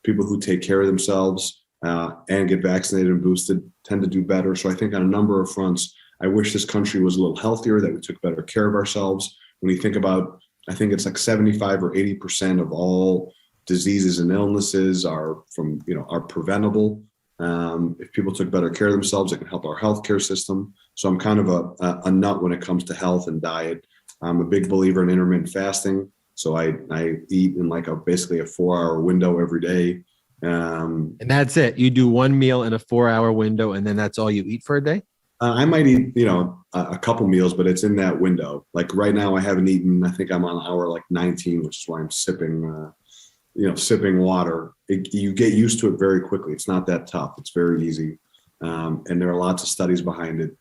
people who take care of themselves and get vaccinated and boosted tend to do better. So I think on a number of fronts, I wish this country was a little healthier, that we took better care of ourselves. When you think about, I think it's like 75 or 80% of all diseases and illnesses are preventable. If people took better care of themselves, it can help our healthcare system. So I'm kind of a nut when it comes to health and diet. I'm a big believer in intermittent fasting. So I eat in basically a 4-hour window every day. And that's it. You do one meal in a 4-hour window, and then that's all you eat for a day? I might eat, a couple meals, but it's in that window. Like right now I haven't eaten, I think I'm on hour 19, which is why I'm sipping water. You get used to it very quickly. It's not that tough. It's very easy. And there are lots of studies behind it.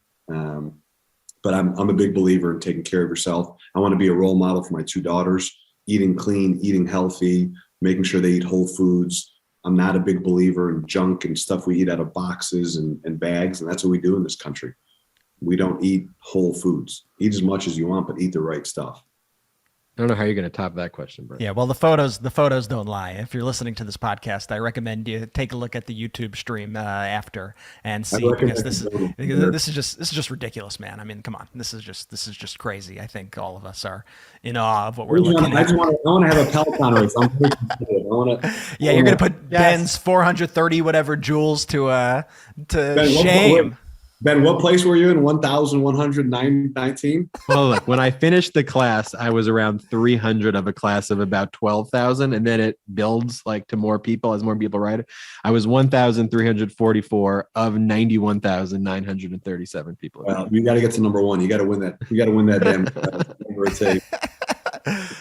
But I'm a big believer in taking care of yourself. I want to be a role model for my two daughters, eating clean, eating healthy, making sure they eat whole foods. I'm not a big believer in junk and stuff we eat out of boxes and bags. And that's what we do in this country. We don't eat whole foods. Eat as much as you want, but eat the right stuff. I don't know how you're going to top that question, Brett. Yeah, well, the photos don't lie. If you're listening to this podcast, I recommend you take a look at the YouTube stream after and see, because this is just ridiculous, man. I mean, come on, this is just crazy. I think all of us are in awe of what we're looking at. I want to have a Peloton race. Yeah, you're going to put Ben's 430 whatever joules to shame. Ben, what place were you in? 1,119? Well, look, when I finished the class, I was around 300 of a class of about 12,000, and then it builds to more people as more people ride it. I was 1,344 of 91,937 people. Well, you got to get to number one. You got to win that. You got to win that damn number of tape.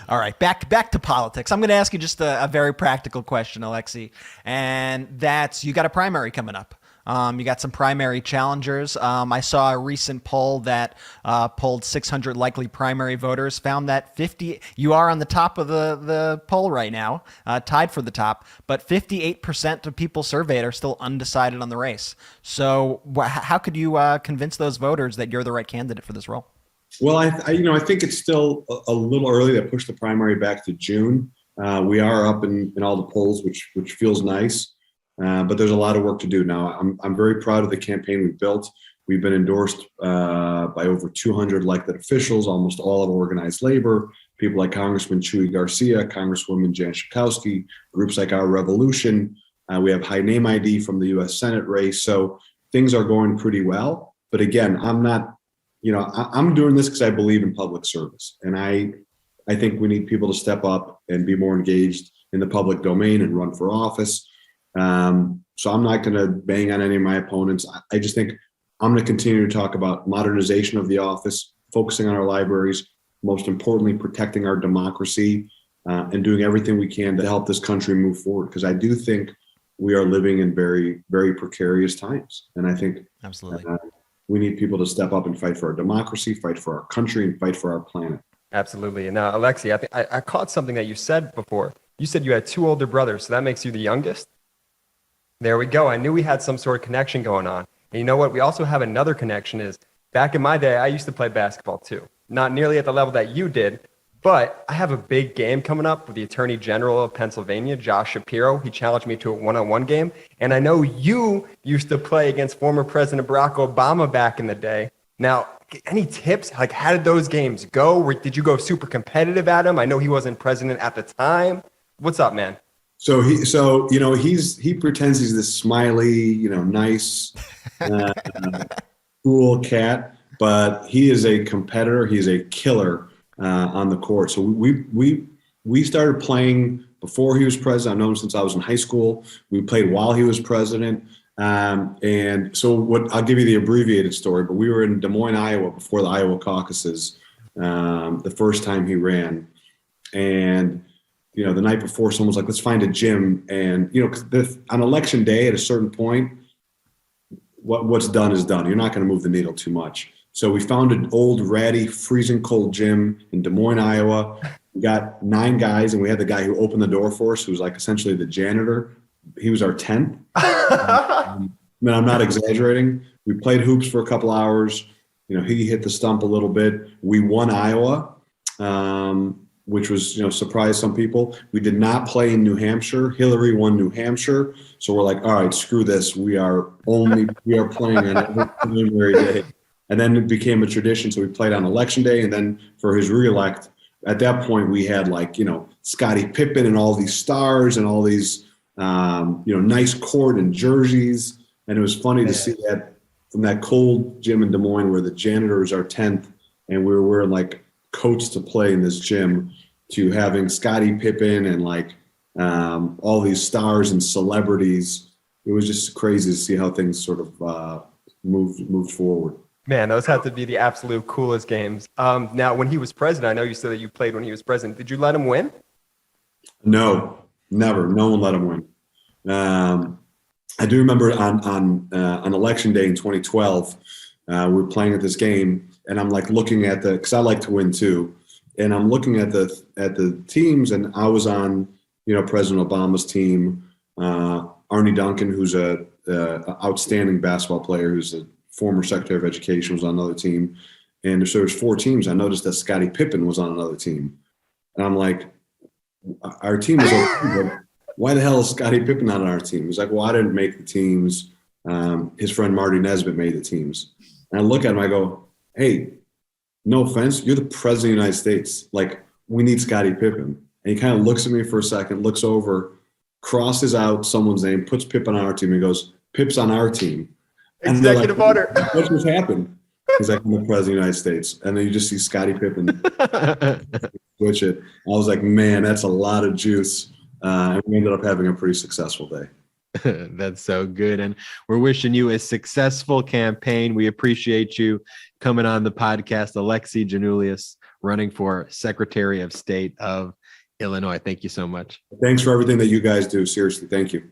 All right, back to politics. I'm going to ask you just a very practical question, Alexi, and that's, you got a primary coming up. You got some primary challengers. I saw a recent poll that polled 600 likely primary voters, found that 50, you are on the top of the poll right now, tied for the top, but 58% of people surveyed are still undecided on the race. So how could you convince those voters that you're the right candidate for this role? Well, I think it's still a little early to push the primary back to June. We are up in all the polls, which feels nice. But there's a lot of work to do now. I'm very proud of the campaign we've built. We've been endorsed by over 200 elected officials, almost all of organized labor, people like Congressman Chuy Garcia, Congresswoman Jan Schakowsky, groups like Our Revolution. We have high name ID from the U.S. Senate race. So things are going pretty well. But again, I'm not, I'm doing this because I believe in public service. And I think we need people to step up and be more engaged in the public domain and run for office. So I'm not going to bang on any of my opponents. I just think I'm going to continue to talk about modernization of the office, focusing on our libraries, most importantly, protecting our democracy and doing everything we can to help this country move forward. Because I do think we are living in very, very precarious times. And I think absolutely we need people to step up and fight for our democracy, fight for our country, and fight for our planet. Absolutely. And Alexi, I think I caught something that you said before. You said you had 2 older brothers, so that makes you the youngest? There we go. I knew we had some sort of connection going on. And you know what? We also have another connection is back in my day, I used to play basketball too. Not nearly at the level that you did, but I have a big game coming up with the Attorney General of Pennsylvania, Josh Shapiro. He challenged me to a one-on-one game. And I know you used to play against former President Barack Obama back in the day. Now, any tips? Like, how did those games go? Did you go super competitive at him? I know he wasn't president at the time. What's up, man? So he pretends he's this smiley, nice, cool cat, but he is a competitor. He's a killer on the court. So we started playing before he was president. I've known him since I was in high school. We played while he was president. And so I'll give you the abbreviated story, but we were in Des Moines, Iowa before the Iowa caucuses, the first time he ran. And the night before, someone was like, let's find a gym. And, on election day at a certain point, what's done is done. You're not going to move the needle too much. So we found an old, ratty, freezing cold gym in Des Moines, Iowa. We got 9 guys, and we had the guy who opened the door for us, who was like essentially the janitor. He was our 10th. I'm not exaggerating. We played hoops for a couple hours. He hit the stump a little bit. We won Iowa. Which was, surprised some people. We did not play in New Hampshire. Hillary won New Hampshire. So we're like, all right, screw this. We are playing on every preliminary day. And then it became a tradition. So we played on election day. And then for his reelect, at that point, we had Scottie Pippen and all these stars and all these, nice court and jerseys. And it was funny to see that from that cold gym in Des Moines where the janitor was our 10th. And we were wearing coats to play in this gym to having Scottie Pippen and all these stars and celebrities. It was just crazy to see how things sort of moved forward. Man, those have to be the absolute coolest games. Now, when he was president, I know you said that you played when he was president. Did you let him win? No, never. No one let him win. I do remember on election day in 2012, we were playing at this game, and I'm looking at because I like to win too, and I'm looking at the teams, and I was on President Obama's team. Arnie Duncan, who's a outstanding basketball player, who's a former Secretary of Education, was on another team, and so there's 4 teams. I noticed that Scottie Pippen was on another team, and I'm like, our team is okay, but why the hell is Scottie Pippen not on our team? He's like, well, I didn't make the teams. His friend Marty Nesbitt made the teams. And I look at him, I go, hey, no offense, you're the president of the United States. We need Scottie Pippen. And he kind of looks at me for a second, looks over, crosses out someone's name, puts Pippen on our team, and goes, Pip's on our team. And executive order. What just happened? He's like, I'm the president of the United States. And then you just see Scottie Pippen switch it. I was like, man, that's a lot of juice. And we ended up having a pretty successful day. That's so good. And we're wishing you a successful campaign. We appreciate you coming on the podcast. Alexi Giannoulias, running for Secretary of State of Illinois. Thank you so much. Thanks for everything that you guys do. Seriously, thank you.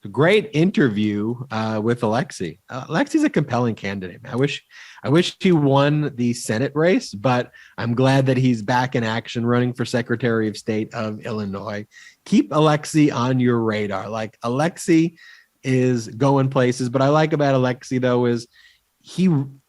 A great interview with Alexi. Alexi's a compelling candidate. I wish he won the Senate race, but I'm glad that he's back in action running for Secretary of State of Illinois. Keep Alexi on your radar. Alexi is going places, but I like about Alexi though is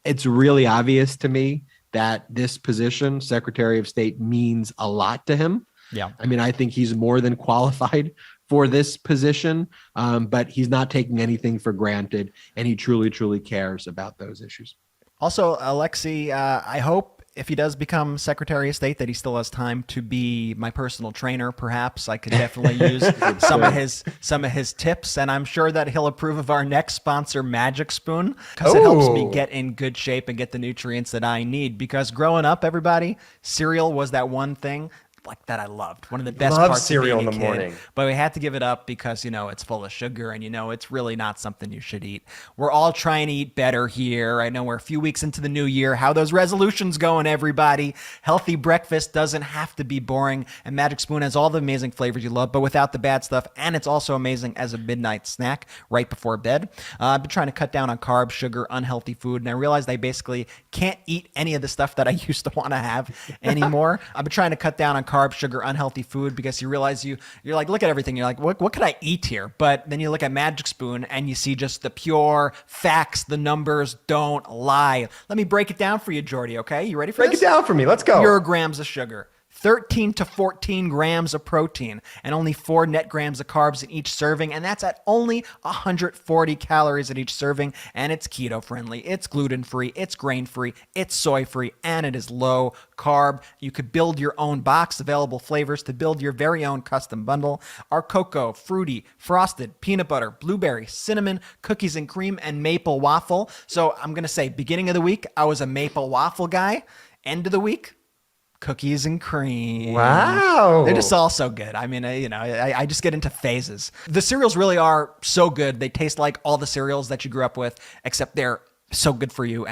it's really obvious to me that this position, Secretary of State, means a lot to him. Yeah. I mean, I think he's more than qualified for this position, but he's not taking anything for granted, and he truly, truly cares about those issues. Also, Alexi, I hope if he does become Secretary of State that he still has time to be my personal trainer. Perhaps I could definitely use some of his tips, and I'm sure that he'll approve of our next sponsor, Magic Spoon, because it helps me get in good shape and get the nutrients that I need. Because growing up, everybody, cereal was that one thing that I loved. One of the best Love parts cereal of being in a the kid. morning. But we had to give it up because, it's full of sugar and, it's really not something you should eat. We're all trying to eat better here. I know we're a few weeks into the new year. How those resolutions going, everybody? Healthy breakfast doesn't have to be boring. And Magic Spoon has all the amazing flavors you love, but without the bad stuff. And it's also amazing as a midnight snack right before bed. I've been trying to cut down on carbs, sugar, unhealthy food. And I realized I basically can't eat any of the stuff that I used to want to have anymore. I've been trying to cut down on carbs, sugar, unhealthy food, because you realize you're like, look at everything. You're like, what could I eat here? But then you look at Magic Spoon and you see just the pure facts. The numbers don't lie. Let me break it down for you, Jordy. Okay. You ready for this? Break it down for me. Let's go. Pure grams of sugar. 13 to 14 grams of protein and only 4 net grams of carbs in each serving. And that's at only 140 calories at each serving. And it's keto friendly. It's gluten free. It's grain free. It's soy free. And it is low carb. You could build your own box, available flavors to build your very own custom bundle. Our cocoa, fruity, frosted, peanut butter, blueberry, cinnamon, cookies and cream, and maple waffle. So I'm going to say beginning of the week, I was a maple waffle guy. End of the week, cookies and cream. Wow. They're just all so good. I mean, I just get into phases. The cereals really are so good. They taste like all the cereals that you grew up with, except they're so good for you,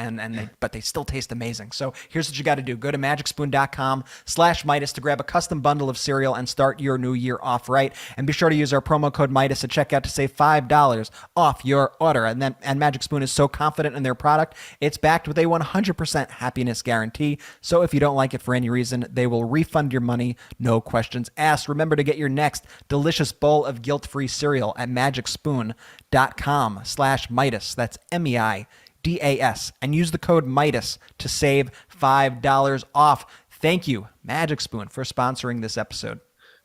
but they still taste amazing. So here's what you got to do. Go to magicspoon.com/Meidas to grab a custom bundle of cereal and start your new year off right. And be sure to use our promo code Meidas at checkout to save $5 off your order. And Magic Spoon is so confident in their product, it's backed with a 100% happiness guarantee. So if you don't like it for any reason, they will refund your money, no questions asked. Remember to get your next delicious bowl of guilt-free cereal at magicspoon.com/Meidas. That's MEIDAS, and use the code Meidas to save $5 off. Thank you, Magic Spoon, for sponsoring this episode.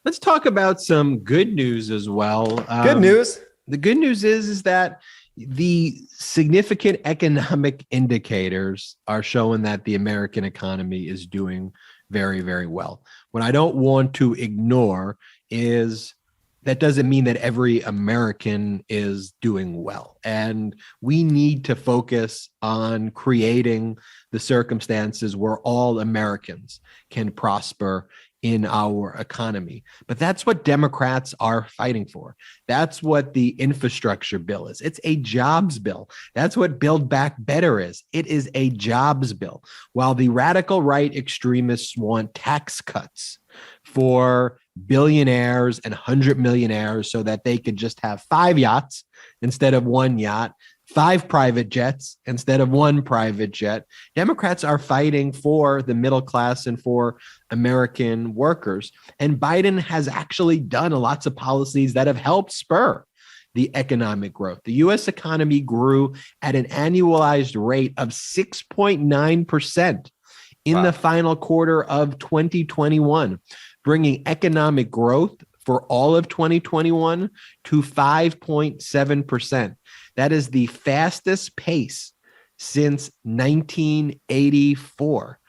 Let's talk about some good news as well. Good news. The good news is that the significant economic indicators are showing that the American economy is doing very, very well. What I don't want to ignore is that doesn't mean that every American is doing well. And we need to focus on creating the circumstances where all Americans can prosper in our economy. But that's what Democrats are fighting for. That's what the infrastructure bill is. It's a jobs bill. That's what Build Back Better is. It is a jobs bill. While the radical right extremists want tax cuts for billionaires and 100 millionaires so that they could just have 5 yachts instead of 1 yacht, 5 private jets instead of 1 private jet. Democrats are fighting for the middle class and for American workers. And Biden has actually done lots of policies that have helped spur the economic growth. The U.S. economy grew at an annualized rate of 6.9% in the final quarter of 2021, bringing economic growth for all of 2021 to 5.7%. That is the fastest pace since 1984.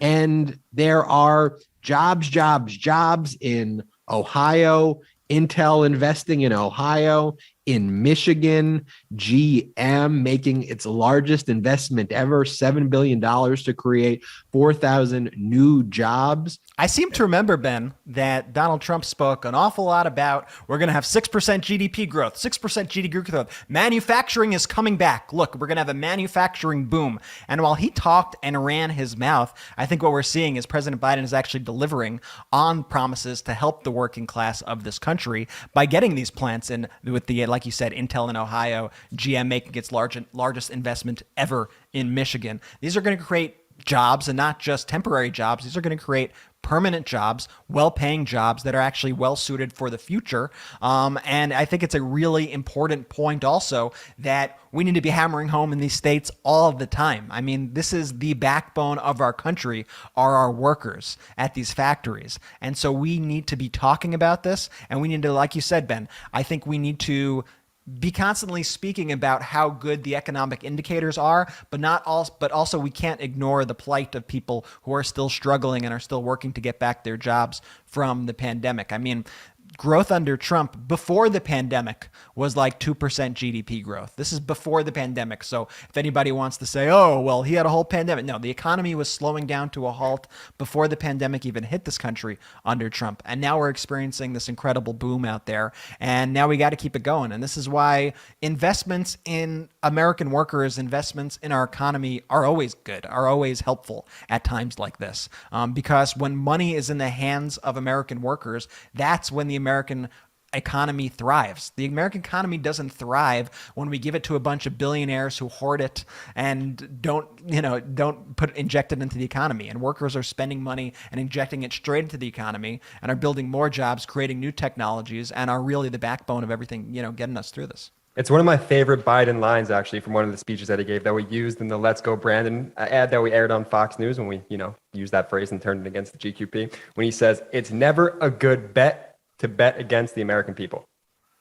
And there are jobs in Ohio, Intel investing in Ohio, in Michigan, GM making its largest investment ever, $7 billion to create 4,000 new jobs. I seem to remember, Ben, that Donald Trump spoke an awful lot about we're going to have 6% GDP growth, 6% GDP growth. Manufacturing is coming back. Look, we're going to have a manufacturing boom. And while he talked and ran his mouth, I think what we're seeing is President Biden is actually delivering on promises to help the working class of this country by getting these plants in with the, like you said, Intel in Ohio, GM making its largest investment ever in Michigan. These are going to create jobs, and not just temporary jobs. These are going to create permanent jobs, well-paying jobs that are actually well-suited for the future. And I think it's a really important point also that we need to be hammering home in these states all the time. I mean, this is the backbone of our country, are our workers at these factories. And so we need to be talking about this, and we need to, like you said, Ben, I think we need to be constantly speaking about how good the economic indicators are, but also we can't ignore the plight of people who are still struggling and are still working to get back their jobs from the pandemic. I mean, growth under Trump before the pandemic was like 2% GDP growth. This is before the pandemic. So if anybody wants to say, oh, well, he had a whole pandemic. No, the economy was slowing down to a halt before the pandemic even hit this country under Trump. And now we're experiencing this incredible boom out there. And now we got to keep it going. And this is why investments in American workers, investments in our economy are always good, are always helpful at times like this. Because when money is in the hands of American workers, that's when the American economy thrives. The American economy doesn't thrive when we give it to a bunch of billionaires who hoard it and don't inject it into the economy. And workers are spending money and injecting it straight into the economy and are building more jobs, creating new technologies, and are really the backbone of everything, getting us through this. It's one of my favorite Biden lines, actually, from one of the speeches that he gave that we used in the Let's Go Brandon ad that we aired on Fox News when we, used that phrase and turned it against the GQP. When he says, "It's never a good bet to bet against the American people."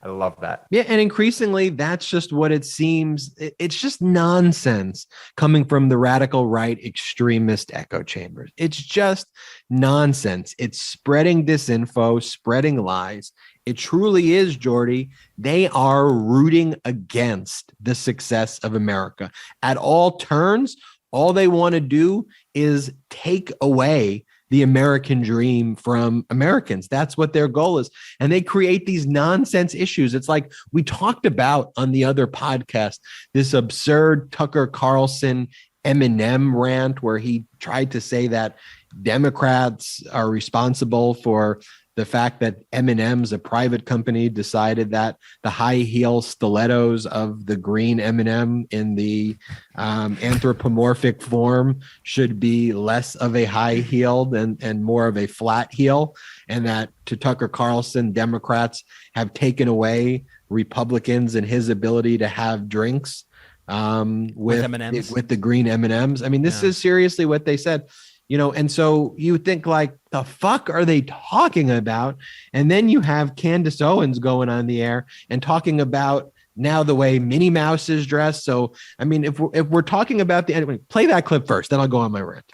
I love that. Yeah, and increasingly, that's just what it seems. It's just nonsense coming from the radical right extremist echo chambers. It's just nonsense. It's spreading disinfo, spreading lies. It truly is, Jordy. They are rooting against the success of America. At all turns, all they want to do is take away the American dream from Americans. That's what their goal is. And they create these nonsense issues. It's like we talked about on the other podcast, this absurd Tucker Carlson Eminem rant where he tried to say that Democrats are responsible for the fact that M&M's, a private company, decided that the high heel stilettos of the green M&M in the anthropomorphic form should be less of a high heel and more of a flat heel. And that to Tucker Carlson, Democrats have taken away Republicans and his ability to have drinks with M&Ms, with the green M&Ms. I mean, this is seriously what they said. And so you think like, the fuck are they talking about? And then you have Candace Owens going on the air and talking about now the way Minnie Mouse is dressed. So, I mean, if we're talking about play that clip first, then I'll go on my rant.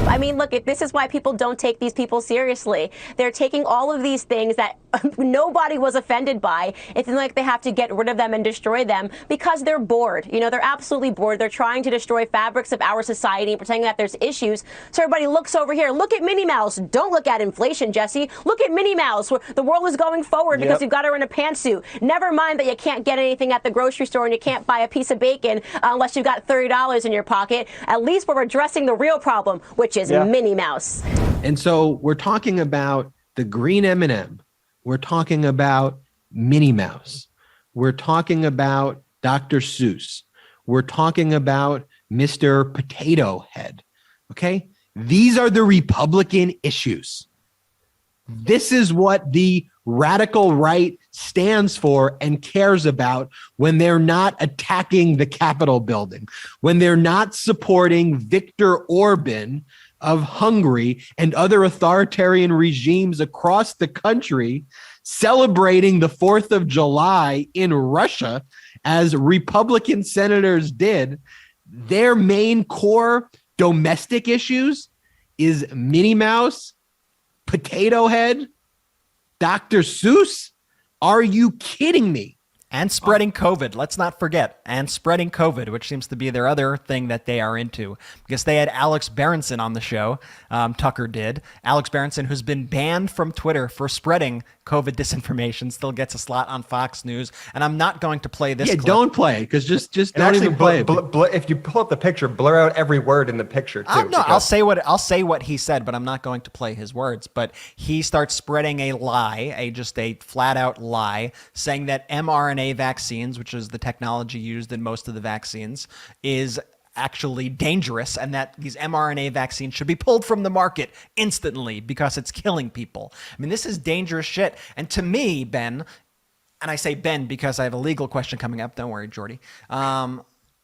I mean, look, this is why people don't take these people seriously. They're taking all of these things that nobody was offended by. It's like they have to get rid of them and destroy them because they're bored. They're absolutely bored. They're trying to destroy fabrics of our society, pretending that there's issues. So everybody looks over here. Look at Minnie Mouse. Don't look at inflation, Jesse. Look at Minnie Mouse. The world is going forward because you've got her in a pantsuit. Never mind that you can't get anything at the grocery store and you can't buy a piece of bacon unless you've got $30 in your pocket. At least we're addressing the real problem, which is Minnie Mouse. And so we're talking about the green M&M. We're talking about Minnie Mouse. We're talking about Dr. Seuss. We're talking about Mr. Potato Head. Okay? These are the Republican issues. This is what the radical right stands for and cares about when they're not attacking the Capitol building, when they're not supporting Viktor Orban of Hungary and other authoritarian regimes across the country celebrating the 4th of July in Russia, as Republican senators did. Their main core domestic issues is Minnie Mouse, Potato Head, Dr. Seuss. Are you kidding me? And spreading COVID. Let's not forget. And spreading COVID, which seems to be their other thing that they are into. Because they had Alex Berenson on the show. Tucker did. Alex Berenson, who's been banned from Twitter for spreading COVID disinformation, still gets a slot on Fox News. And I'm not going to play this clip. Don't play, because just don't even play it. If you pull up the picture, blur out every word in the picture too. No, I'll say what he said, but I'm not going to play his words. But he starts spreading a lie, just a flat out lie, saying that mRNA vaccines, which is the technology used in most of the vaccines, is actually dangerous, and that these mRNA vaccines should be pulled from the market instantly because it's killing people. I mean, this is dangerous shit. And to me, Ben, and I say Ben because I have a legal question coming up. Don't worry, Jordy.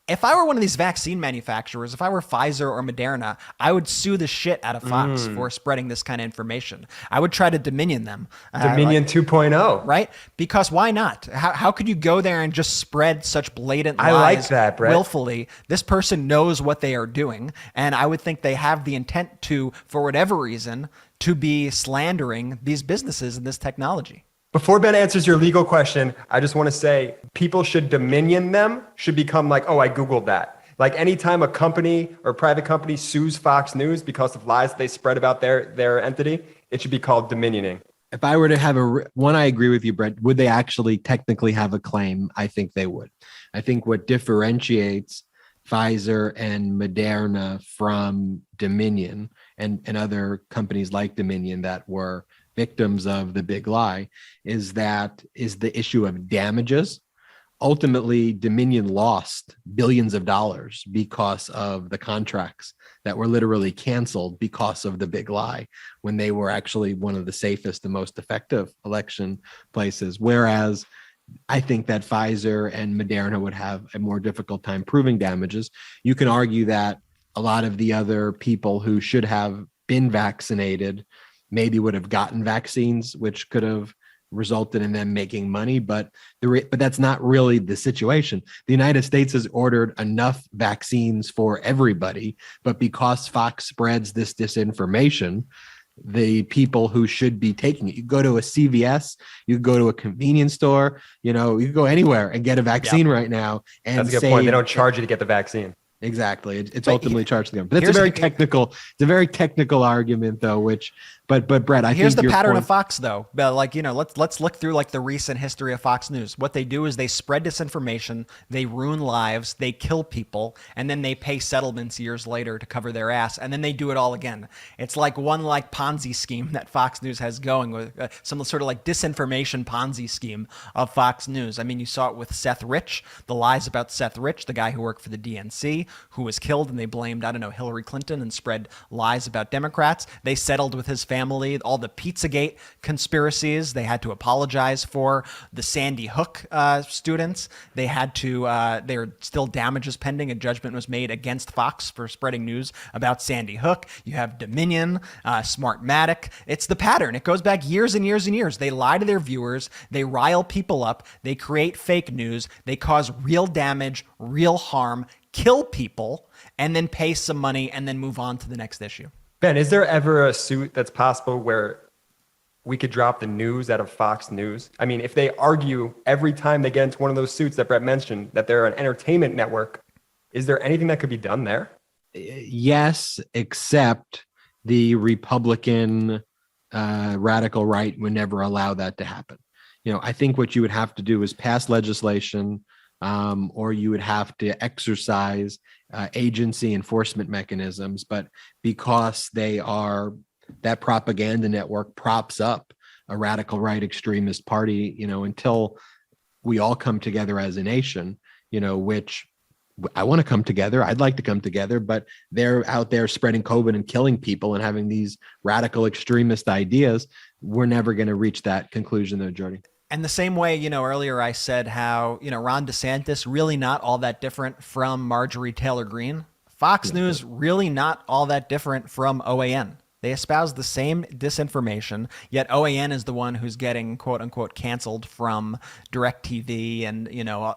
If I were one of these vaccine manufacturers, if I were Pfizer or Moderna, I would sue the shit out of Fox for spreading this kind of information. I would try to dominion them. Dominion 2.0. Right? Because why not? How could you go there and just spread such blatant lies? I like that, Brett. Willfully? This person knows what they are doing, and I would think they have the intent to, for whatever reason, to be slandering these businesses and this technology. Before Ben answers your legal question, I just want to say people should dominion them, should become like, oh, I Googled that. Like anytime a company or private company sues Fox News because of lies they spread about their entity, it should be called dominioning. If I were to have I agree with you, Brett. Would they actually technically have a claim? I think they would. I think what differentiates Pfizer and Moderna from Dominion and other companies like Dominion that were victims of the big lie is the issue of damages. Ultimately, Dominion lost billions of dollars because of the contracts that were literally canceled because of the big lie, when they were actually one of the safest and most effective election places. Whereas I think that Pfizer and Moderna would have a more difficult time proving damages. You can argue that a lot of the other people who should have been vaccinated maybe would have gotten vaccines, which could have resulted in them making money, but that's not really the situation. The United States has ordered enough vaccines for everybody, but because Fox spreads this disinformation, the people who should be taking it, you go to a CVS, you go to a convenience store, you can go anywhere and get a vaccine right now. And that's a good point. They don't charge you to get the vaccine. Exactly. It's ultimately charged to them. But it's a very technical argument though, but Brett, here's the pattern of Fox though. Let's look through like the recent history of Fox News. What they do is they spread disinformation, they ruin lives, they kill people, and then they pay settlements years later to cover their ass, and then they do it all again. It's like one Ponzi scheme that Fox News has going with some sort of like disinformation Ponzi scheme of Fox News. I mean, you saw it with Seth Rich, the lies about Seth Rich, the guy who worked for the DNC, who was killed, and they blamed, Hillary Clinton and spread lies about Democrats. They settled with his family, all the Pizzagate conspiracies. They had to apologize for the Sandy Hook students. They had to, there are still damages pending. A judgment was made against Fox for spreading news about Sandy Hook. You have Dominion, Smartmatic. It's the pattern. It goes back years and years and years. They lie to their viewers. They rile people up. They create fake news. They cause real damage, real harm, kill people, and then pay some money and then move on to the next issue. Ben, is there ever a suit that's possible where we could drop the news out of Fox News? I mean, if they argue every time they get into one of those suits that Brett mentioned that they're an entertainment network, is there anything that could be done there? Yes, except the Republican radical right would never allow that to happen. I think what you would have to do is pass legislation, or you would have to exercise agency enforcement mechanisms. But because that propaganda network props up a radical right extremist party, until we all come together as a nation, which I want to come together. I'd like to come together, but they're out there spreading COVID and killing people and having these radical extremist ideas. We're never going to reach that conclusion though, Jordy. And the same way, earlier I said how, Ron DeSantis really not all that different from Marjorie Taylor Greene. Fox News really not all that different from OAN. They espouse the same disinformation, yet OAN is the one who's getting quote unquote canceled from DirecTV and,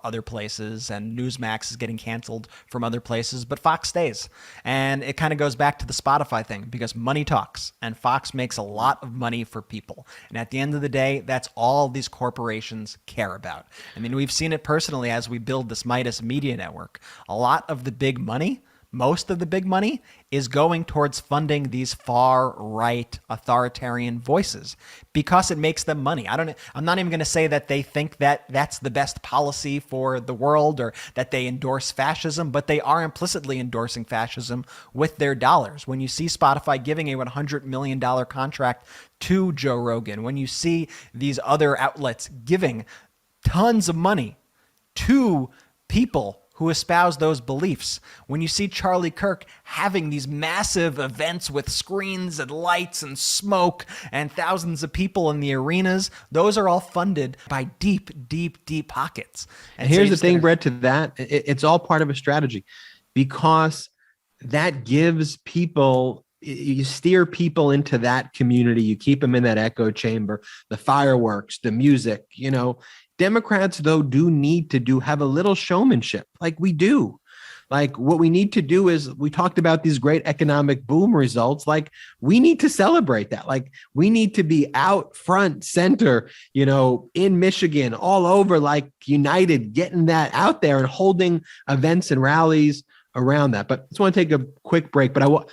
other places, and Newsmax is getting canceled from other places, but Fox stays. And it kind of goes back to the Spotify thing because money talks, and Fox makes a lot of money for people. And at the end of the day, that's all these corporations care about. I mean, we've seen it personally as we build this Meidas Media Network. A lot of the big money, most of the big money, is going towards funding these far-right authoritarian voices because it makes them money. I'm not even going to say that they think that that's the best policy for the world or that they endorse fascism, but they are implicitly endorsing fascism with their dollars. When you see Spotify giving a $100 million contract to Joe Rogan, when you see these other outlets giving tons of money to people who espouse those beliefs, when you see Charlie Kirk having these massive events with screens and lights and smoke and thousands of people in the arenas, those are all funded by deep, deep, deep pockets. And here's the thing, Brett, to that, it's all part of a strategy, because that gives people, you steer people into that community, you keep them in that echo chamber, the fireworks, the music, Democrats, though, do need to have a little showmanship, like we do. Like what we need to do is, we talked about these great economic boom results. Like we need to celebrate that. Like we need to be out front center, in Michigan, all over, like united, getting that out there and holding events and rallies around that. But I just want to take a quick break, but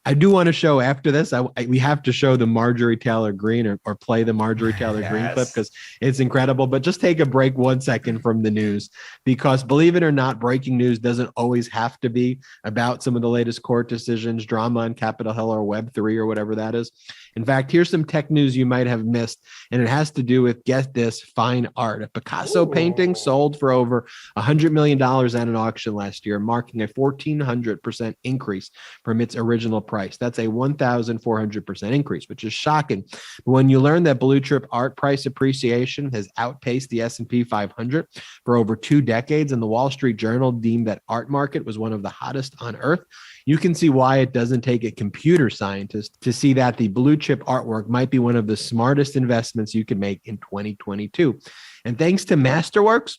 I do want to show after this, we have to show the Marjorie Taylor Greene or play the Marjorie Taylor Greene clip because it's incredible. But just take a break 1 second from the news, because believe it or not, breaking news doesn't always have to be about some of the latest court decisions, drama on Capitol Hill or Web3 or whatever that is. In fact, here's some tech news you might have missed, and it has to do with, get this, fine art. A Picasso painting sold for over $100 million at an auction last year, marking a 1,400% increase from its original price. That's a 1,400% increase, which is shocking. But when you learn that blue chip art price appreciation has outpaced the S&P 500 for over 2 decades, and the Wall Street Journal deemed that art market was one of the hottest on earth, you can see why it doesn't take a computer scientist to see that the blue chip artwork might be one of the smartest investments you can make in 2022. And thanks to Masterworks,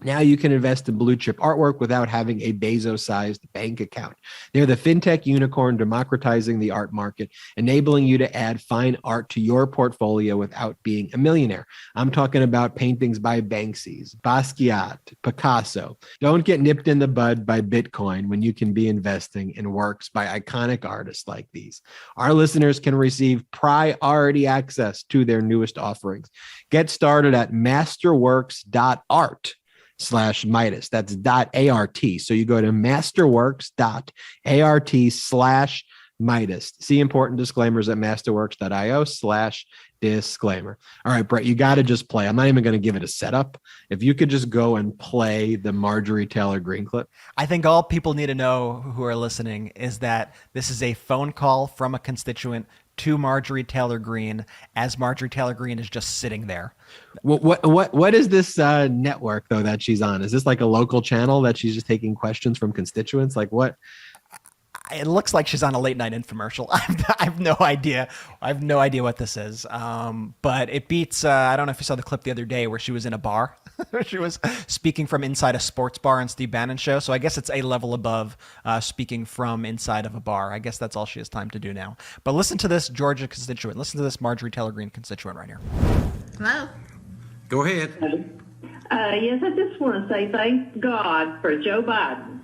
now you can invest in blue chip artwork without having a Bezos-sized bank account. They're the fintech unicorn democratizing the art market, enabling you to add fine art to your portfolio without being a millionaire. I'm talking about paintings by Banksy, Basquiat, Picasso. Don't get nipped in the bud by Bitcoin when you can be investing in works by iconic artists like these. Our listeners can receive priority access to their newest offerings. Get started at masterworks.art/Meidas. That's .art. So you go to masterworks.art/Meidas. See important disclaimers at masterworks.io/disclaimer. All right, Brett, you got to just play. I'm not even going to give it a setup. If you could just go and play the Marjorie Taylor Greene clip. I think all people need to know who are listening is that this is a phone call from a constituent to Marjorie Taylor Greene as Marjorie Taylor Greene is just sitting there. What is this network though that she's on? Is this like a local channel that she's just taking questions from constituents? Like what? It looks like she's on a late night infomercial. I have no idea. I have no idea what this is. But it beats, I don't know if you saw the clip the other day where she was in a bar. She was speaking from inside a sports bar on Steve Bannon's show. So I guess it's a level above speaking from inside of a bar. I guess that's all she has time to do now. But listen to this Georgia constituent. Listen to this Marjorie Taylor Greene constituent right here. Hello. Go ahead. Yes, I just want to say thank God for Joe Biden.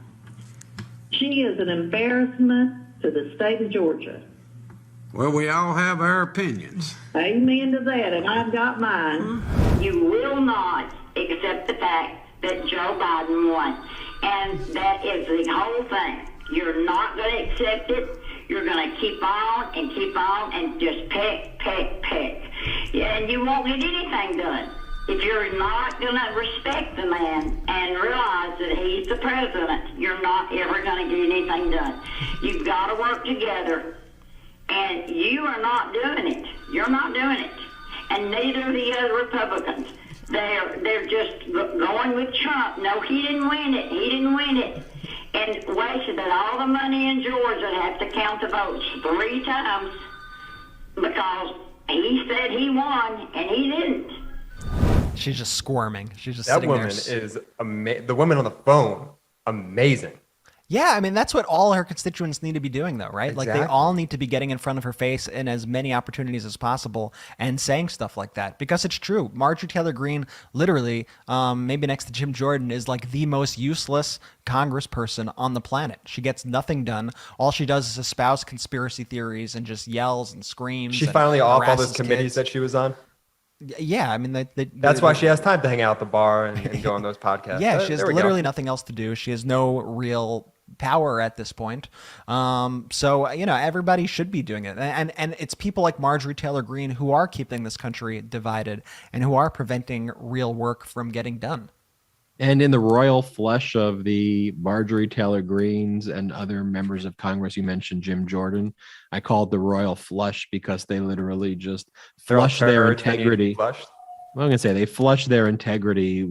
She is an embarrassment to the state of Georgia. Well, we all have our opinions. Amen to that, and I've got mine. You will not accept the fact that Joe Biden won. And that is the whole thing. You're not going to accept it. You're going to keep on and just peck. Yeah, and you won't get anything done. If you're not going to respect the man and realize that he's the president, you're not ever going to get anything done. You've got to work together, and you are not doing it. You're not doing it. And neither are the other Republicans. They're just going with Trump. No, he didn't win it. He didn't win it. And wasted all the money in Georgia to have to count the votes 3 times because he said he won, and he didn't. She's just squirming. She's just that sitting woman there. is the woman on the phone. Amazing. Yeah, I mean, that's what all her constituents need to be doing, though, right? Exactly. Like, they all need to be getting in front of her face in as many opportunities as possible and saying stuff like that. Because it's true. Marjorie Taylor Greene, literally, maybe next to Jim Jordan, is like the most useless congressperson on the planet. She gets nothing done. All she does is espouse conspiracy theories and just yells and screams. She finally off all those harasses committees kids. that she was on. Yeah, I mean, that's why she has time to hang out at the bar and go on those podcasts. Yeah, she has literally nothing else to do. She has no real power at this point. So, everybody should be doing it. And it's people like Marjorie Taylor Greene who are keeping this country divided and who are preventing real work from getting done. And in the royal flush of the Marjorie Taylor Greenes and other members of Congress, you mentioned Jim Jordan. I called the royal flush because they literally just flush their integrity. I'm going to say they flushed their integrity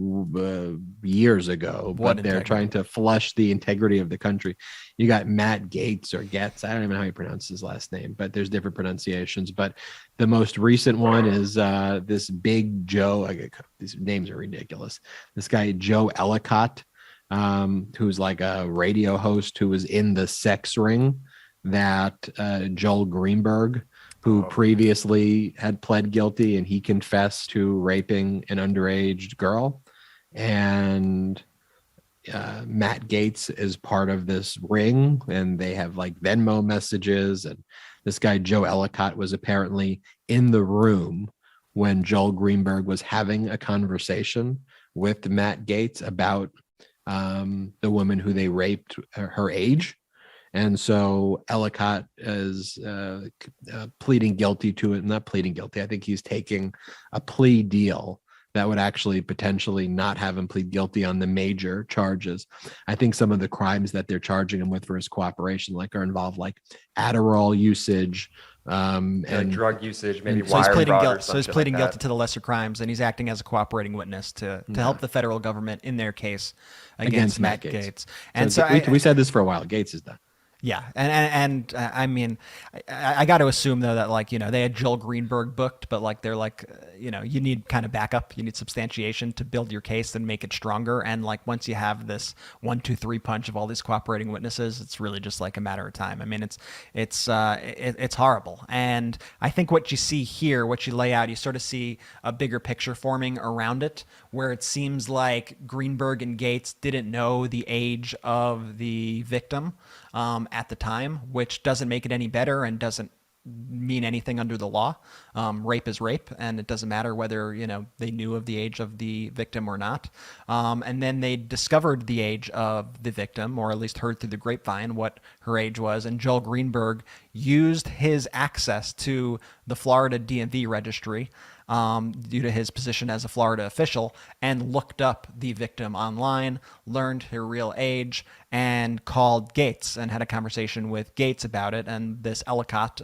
years ago, but they're trying to flush the integrity of the country. You got Matt Gaetz or Gaetz. I don't even know how you pronounce his last name, but there's different pronunciations. But the most recent one is this big Joe. These names are ridiculous. This guy, Joe Ellicott. who's like a radio host who was in the sex ring that Joel Greenberg, who previously had pled guilty, and he confessed to raping an underage girl. And Matt Gaetz is part of this ring, and they have like Venmo messages. And this guy, Joe Ellicott, was apparently in the room when Joel Greenberg was having a conversation with Matt Gaetz about the woman who they raped, her age. And so Ellicott is pleading guilty to it. Not pleading guilty. I think he's taking a plea deal that would actually potentially not have him plead guilty on the major charges. I think some of the crimes that they're charging him with for his cooperation, like, are involved like Adderall usage, and drug usage, maybe so he's wire pleading fraud guilty. or So he's something pleading like guilty that. to the lesser crimes, and he's acting as a cooperating witness to help the federal government in their case against Matt Gaetz. And so we said this for a while. Gaetz is done. Yeah, and I mean, I got to assume though that, like, you know, they had Joel Greenberg booked, but like they're like, you know, you need kind of backup, you need substantiation to build your case and make it stronger. And like once you have this 1, 2, 3 punch of all these cooperating witnesses, it's really just like a matter of time. I mean, it's horrible. And I think what you see here, what you lay out, you sort of see a bigger picture forming around it, where it seems like Greenberg and Gaetz didn't know the age of the victim at the time, which doesn't make it any better and doesn't mean anything under the law. Rape is rape, and it doesn't matter whether, you know, they knew of the age of the victim or not. And then they discovered the age of the victim, or at least heard through the grapevine what her age was. And Joel Greenberg used his access to the Florida DMV registry due to his position as a Florida official, and looked up the victim online, learned her real age, and called Gaetz and had a conversation with Gaetz about it. And this Ellicott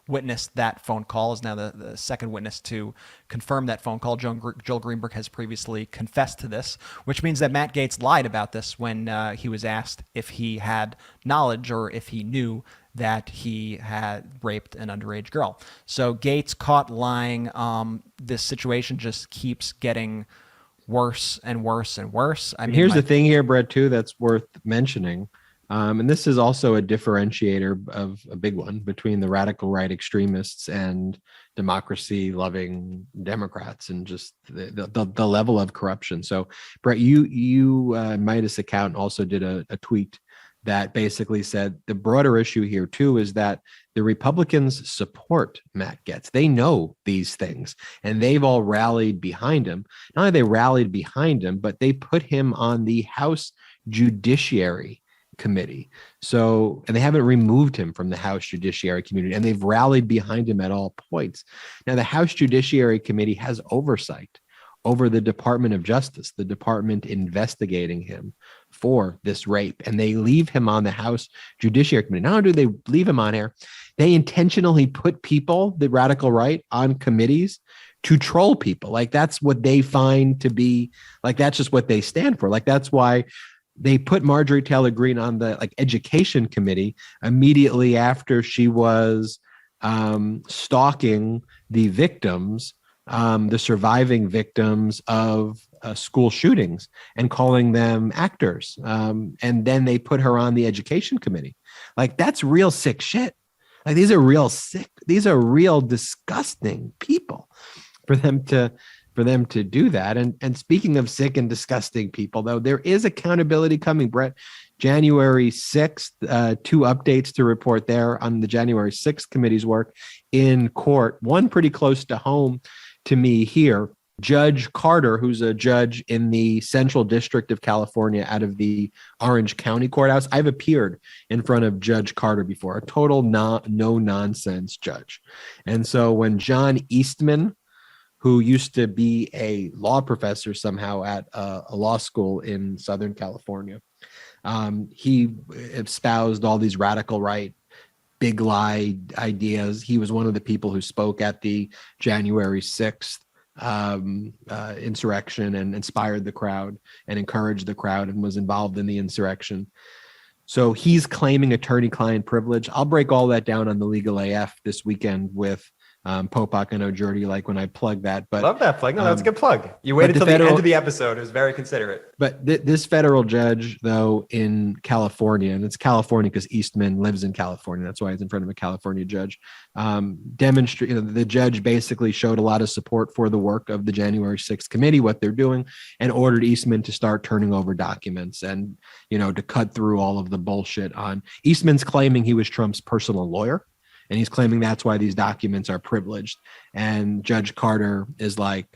witnessed that phone call, is now the second witness to confirm that phone call. Joel Greenberg has previously confessed to this, which means that Matt Gaetz lied about this when he was asked if he had knowledge or if he knew that he had raped an underage girl. So Gaetz caught lying. This situation just keeps getting worse and worse and worse. I mean, here's the thing here, Brett, too, that's worth mentioning. And this is also a differentiator of a big one between the radical right extremists and democracy-loving Democrats, and just the level of corruption. So, Brett, you Meidas account also did a tweet that basically said the broader issue here too is that the Republicans support Matt Gaetz. They know these things, and they've all rallied behind him. Not only they rallied behind him, but they put him on the House Judiciary Committee. So, and they haven't removed him from the House Judiciary Committee, and they've rallied behind him at all points. Now, the House Judiciary Committee has oversight over the Department of Justice, the department investigating him for this rape, and they leave him on the House Judiciary Committee. Not only do they leave him on there, they intentionally put people, the radical right, on committees to troll people. Like, that's what they find to be, like, that's just what they stand for. Like, that's why they put Marjorie Taylor Greene on the Education Committee immediately after she was stalking the victims, the surviving victims of school shootings, and calling them actors. And then they put her on the Education Committee. Like, that's real sick shit. Like, these are real disgusting people for them to do that. And speaking of sick and disgusting people, though, there is accountability coming, Brett. January 6th, 2 updates to report there on the January 6th committee's work in court. One pretty close to home to me here. Judge Carter, who's a judge in the Central District of California out of the Orange County Courthouse. I've appeared in front of Judge Carter before, a total no-nonsense judge. And so when John Eastman, who used to be a law professor somehow at a law school in Southern California, he espoused all these radical right, big lie ideas. He was one of the people who spoke at the January 6th insurrection and inspired the crowd and encouraged the crowd and was involved in the insurrection. So he's claiming attorney-client privilege. I'll break all that down on the Legal AF this weekend with Popak. I know Jordy like when I plug that, but love that plug. No, that's a good plug. You waited till the end of the episode. It was very considerate. But this federal judge, though, in California, and it's California because Eastman lives in California. That's why he's in front of a California judge. The judge basically showed a lot of support for the work of the January 6th committee, what they're doing, and ordered Eastman to start turning over documents and, to cut through all of the bullshit on. Eastman's claiming he was Trump's personal lawyer. And he's claiming that's why these documents are privileged. And Judge Carter is like,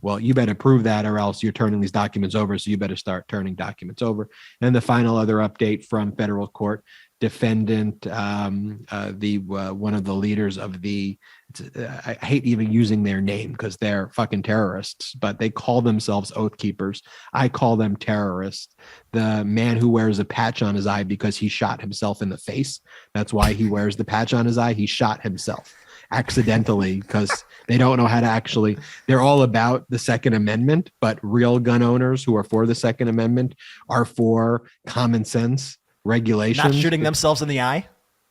well, you better prove that or else you're turning these documents over. So you better start turning documents over. And the final other update from federal court, defendant, one of the leaders of I hate even using their name because they're fucking terrorists, but they call themselves Oath Keepers. I call them terrorists. The man who wears a patch on his eye because he shot himself in the face. That's why he wears the patch on his eye. He shot himself accidentally because they don't know how to they're all about the Second Amendment, but real gun owners who are for the Second Amendment are for common sense regulations. Not shooting themselves in the eye.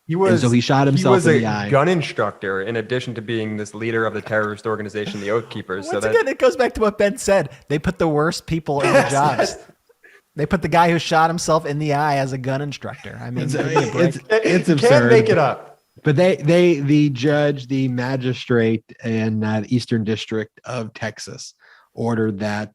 He shot himself in the eye. He was a gun instructor in addition to being this leader of the terrorist organization, the Oath Keepers. Once again, it goes back to what Ben said. They put the worst people in the jobs. Yes. They put the guy who shot himself in the eye as a gun instructor. I mean, it's absurd. Can't make it up. But the magistrate in the Eastern District of Texas ordered that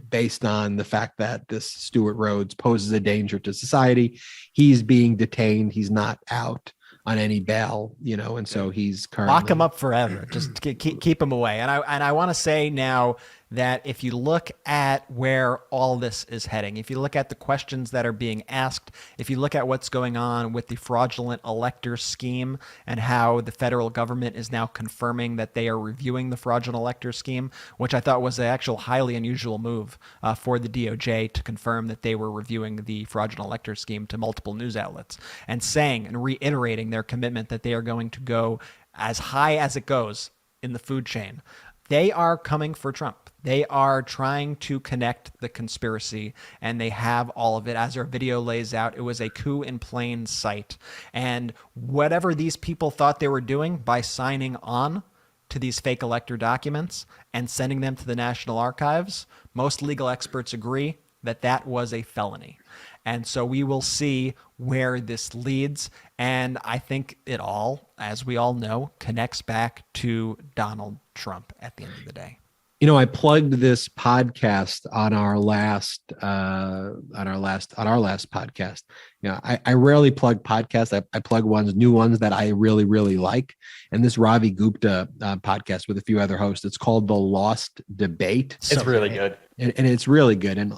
based on the fact that this Stuart Rhodes poses a danger to society, he's being detained. He's not out on any bail, and so he's currently lock him up forever. Just keep him away. And I want to say now that if you look at where all this is heading, if you look at the questions that are being asked, if you look at what's going on with the fraudulent elector scheme and how the federal government is now confirming that they are reviewing the fraudulent elector scheme, which I thought was an actual highly unusual move for the DOJ to confirm that they were reviewing the fraudulent elector scheme to multiple news outlets and saying and reiterating their commitment that they are going to go as high as it goes in the food chain. They are coming for Trump. They are trying to connect the conspiracy, and they have all of it. As our video lays out, it was a coup in plain sight. And whatever these people thought they were doing by signing on to these fake elector documents and sending them to the National Archives, most legal experts agree that that was a felony. And so we will see where this leads. And I think it all, as we all know, connects back to Donald Trump at the end of the day. I plugged this podcast on our last podcast. I rarely plug podcasts. I plug new ones that I really, really like. And this Ravi Gupta podcast with a few other hosts, it's called The Lost Debate. It's really good. And it's really good. And,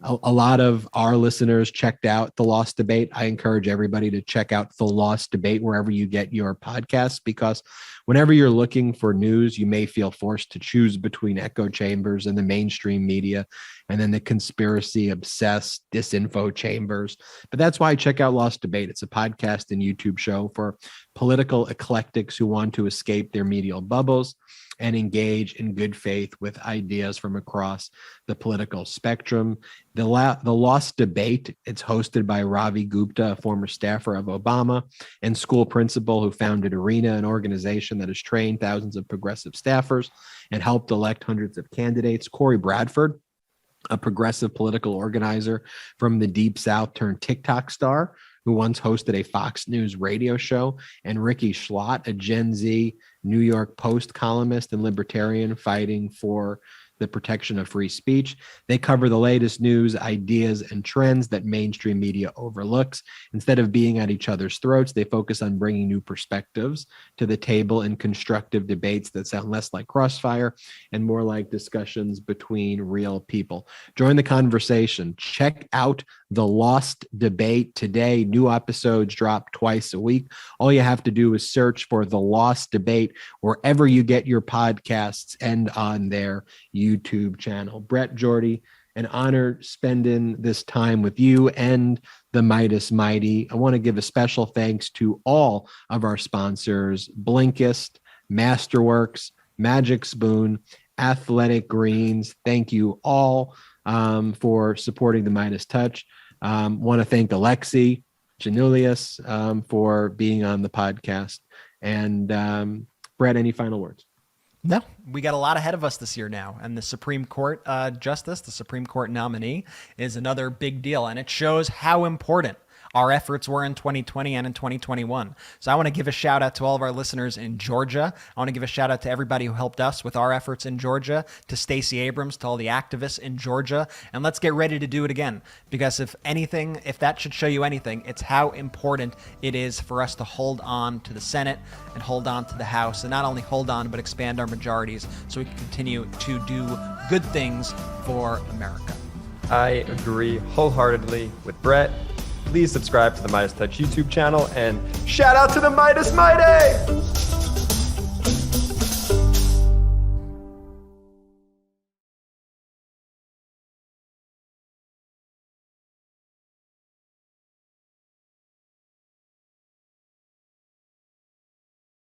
a lot of our listeners checked out The Lost Debate. I encourage everybody to check out The Lost Debate wherever you get your podcasts, because whenever you're looking for news, you may feel forced to choose between echo chambers and the mainstream media, and then the conspiracy obsessed disinfo chambers. But that's why I check out Lost Debate. It's a podcast and YouTube show for political eclectics who want to escape their medial bubbles and engage in good faith with ideas from across the political spectrum. The Lost Debate, it's hosted by Ravi Gupta, a former staffer of Obama and school principal who founded ARENA, an organization that has trained thousands of progressive staffers and helped elect hundreds of candidates. Corey Bradford, a progressive political organizer from the Deep South turned TikTok star, who once hosted a Fox News radio show, and Ricky Schlott, a Gen Z New York Post columnist and libertarian fighting for the protection of free speech. They cover the latest news, ideas, and trends that mainstream media overlooks. Instead of being at each other's throats, they focus on bringing new perspectives to the table in constructive debates that sound less like crossfire and more like discussions between real people. Join the conversation. Check out The Lost Debate today. New episodes drop twice a week. All you have to do is search for The Lost Debate wherever you get your podcasts and on their YouTube channel. Brett, Jordy, an honor spending this time with you and the Meidas Mighty. I want to give a special thanks to all of our sponsors: Blinkist, Masterworks, Magic Spoon, Athletic Greens. Thank you all for supporting the MeidasTouch. Want to thank Alexi Giannoulias for being on the podcast. And Brett, any final words? No, we got a lot ahead of us this year now. And the Supreme Court Justice, the Supreme Court nominee, is another big deal. And it shows how important our efforts were in 2020 and in 2021. So I want to give a shout out to all of our listeners in Georgia. I want to give a shout out to everybody who helped us with our efforts in Georgia, to Stacey Abrams, to all the activists in Georgia. And let's get ready to do it again. Because if that should show you anything, it's how important it is for us to hold on to the Senate and hold on to the House, and not only hold on, but expand our majorities so we can continue to do good things for America. I agree wholeheartedly with Brett. Please subscribe to the MeidasTouch YouTube channel, and shout out to the Meidas Mighty!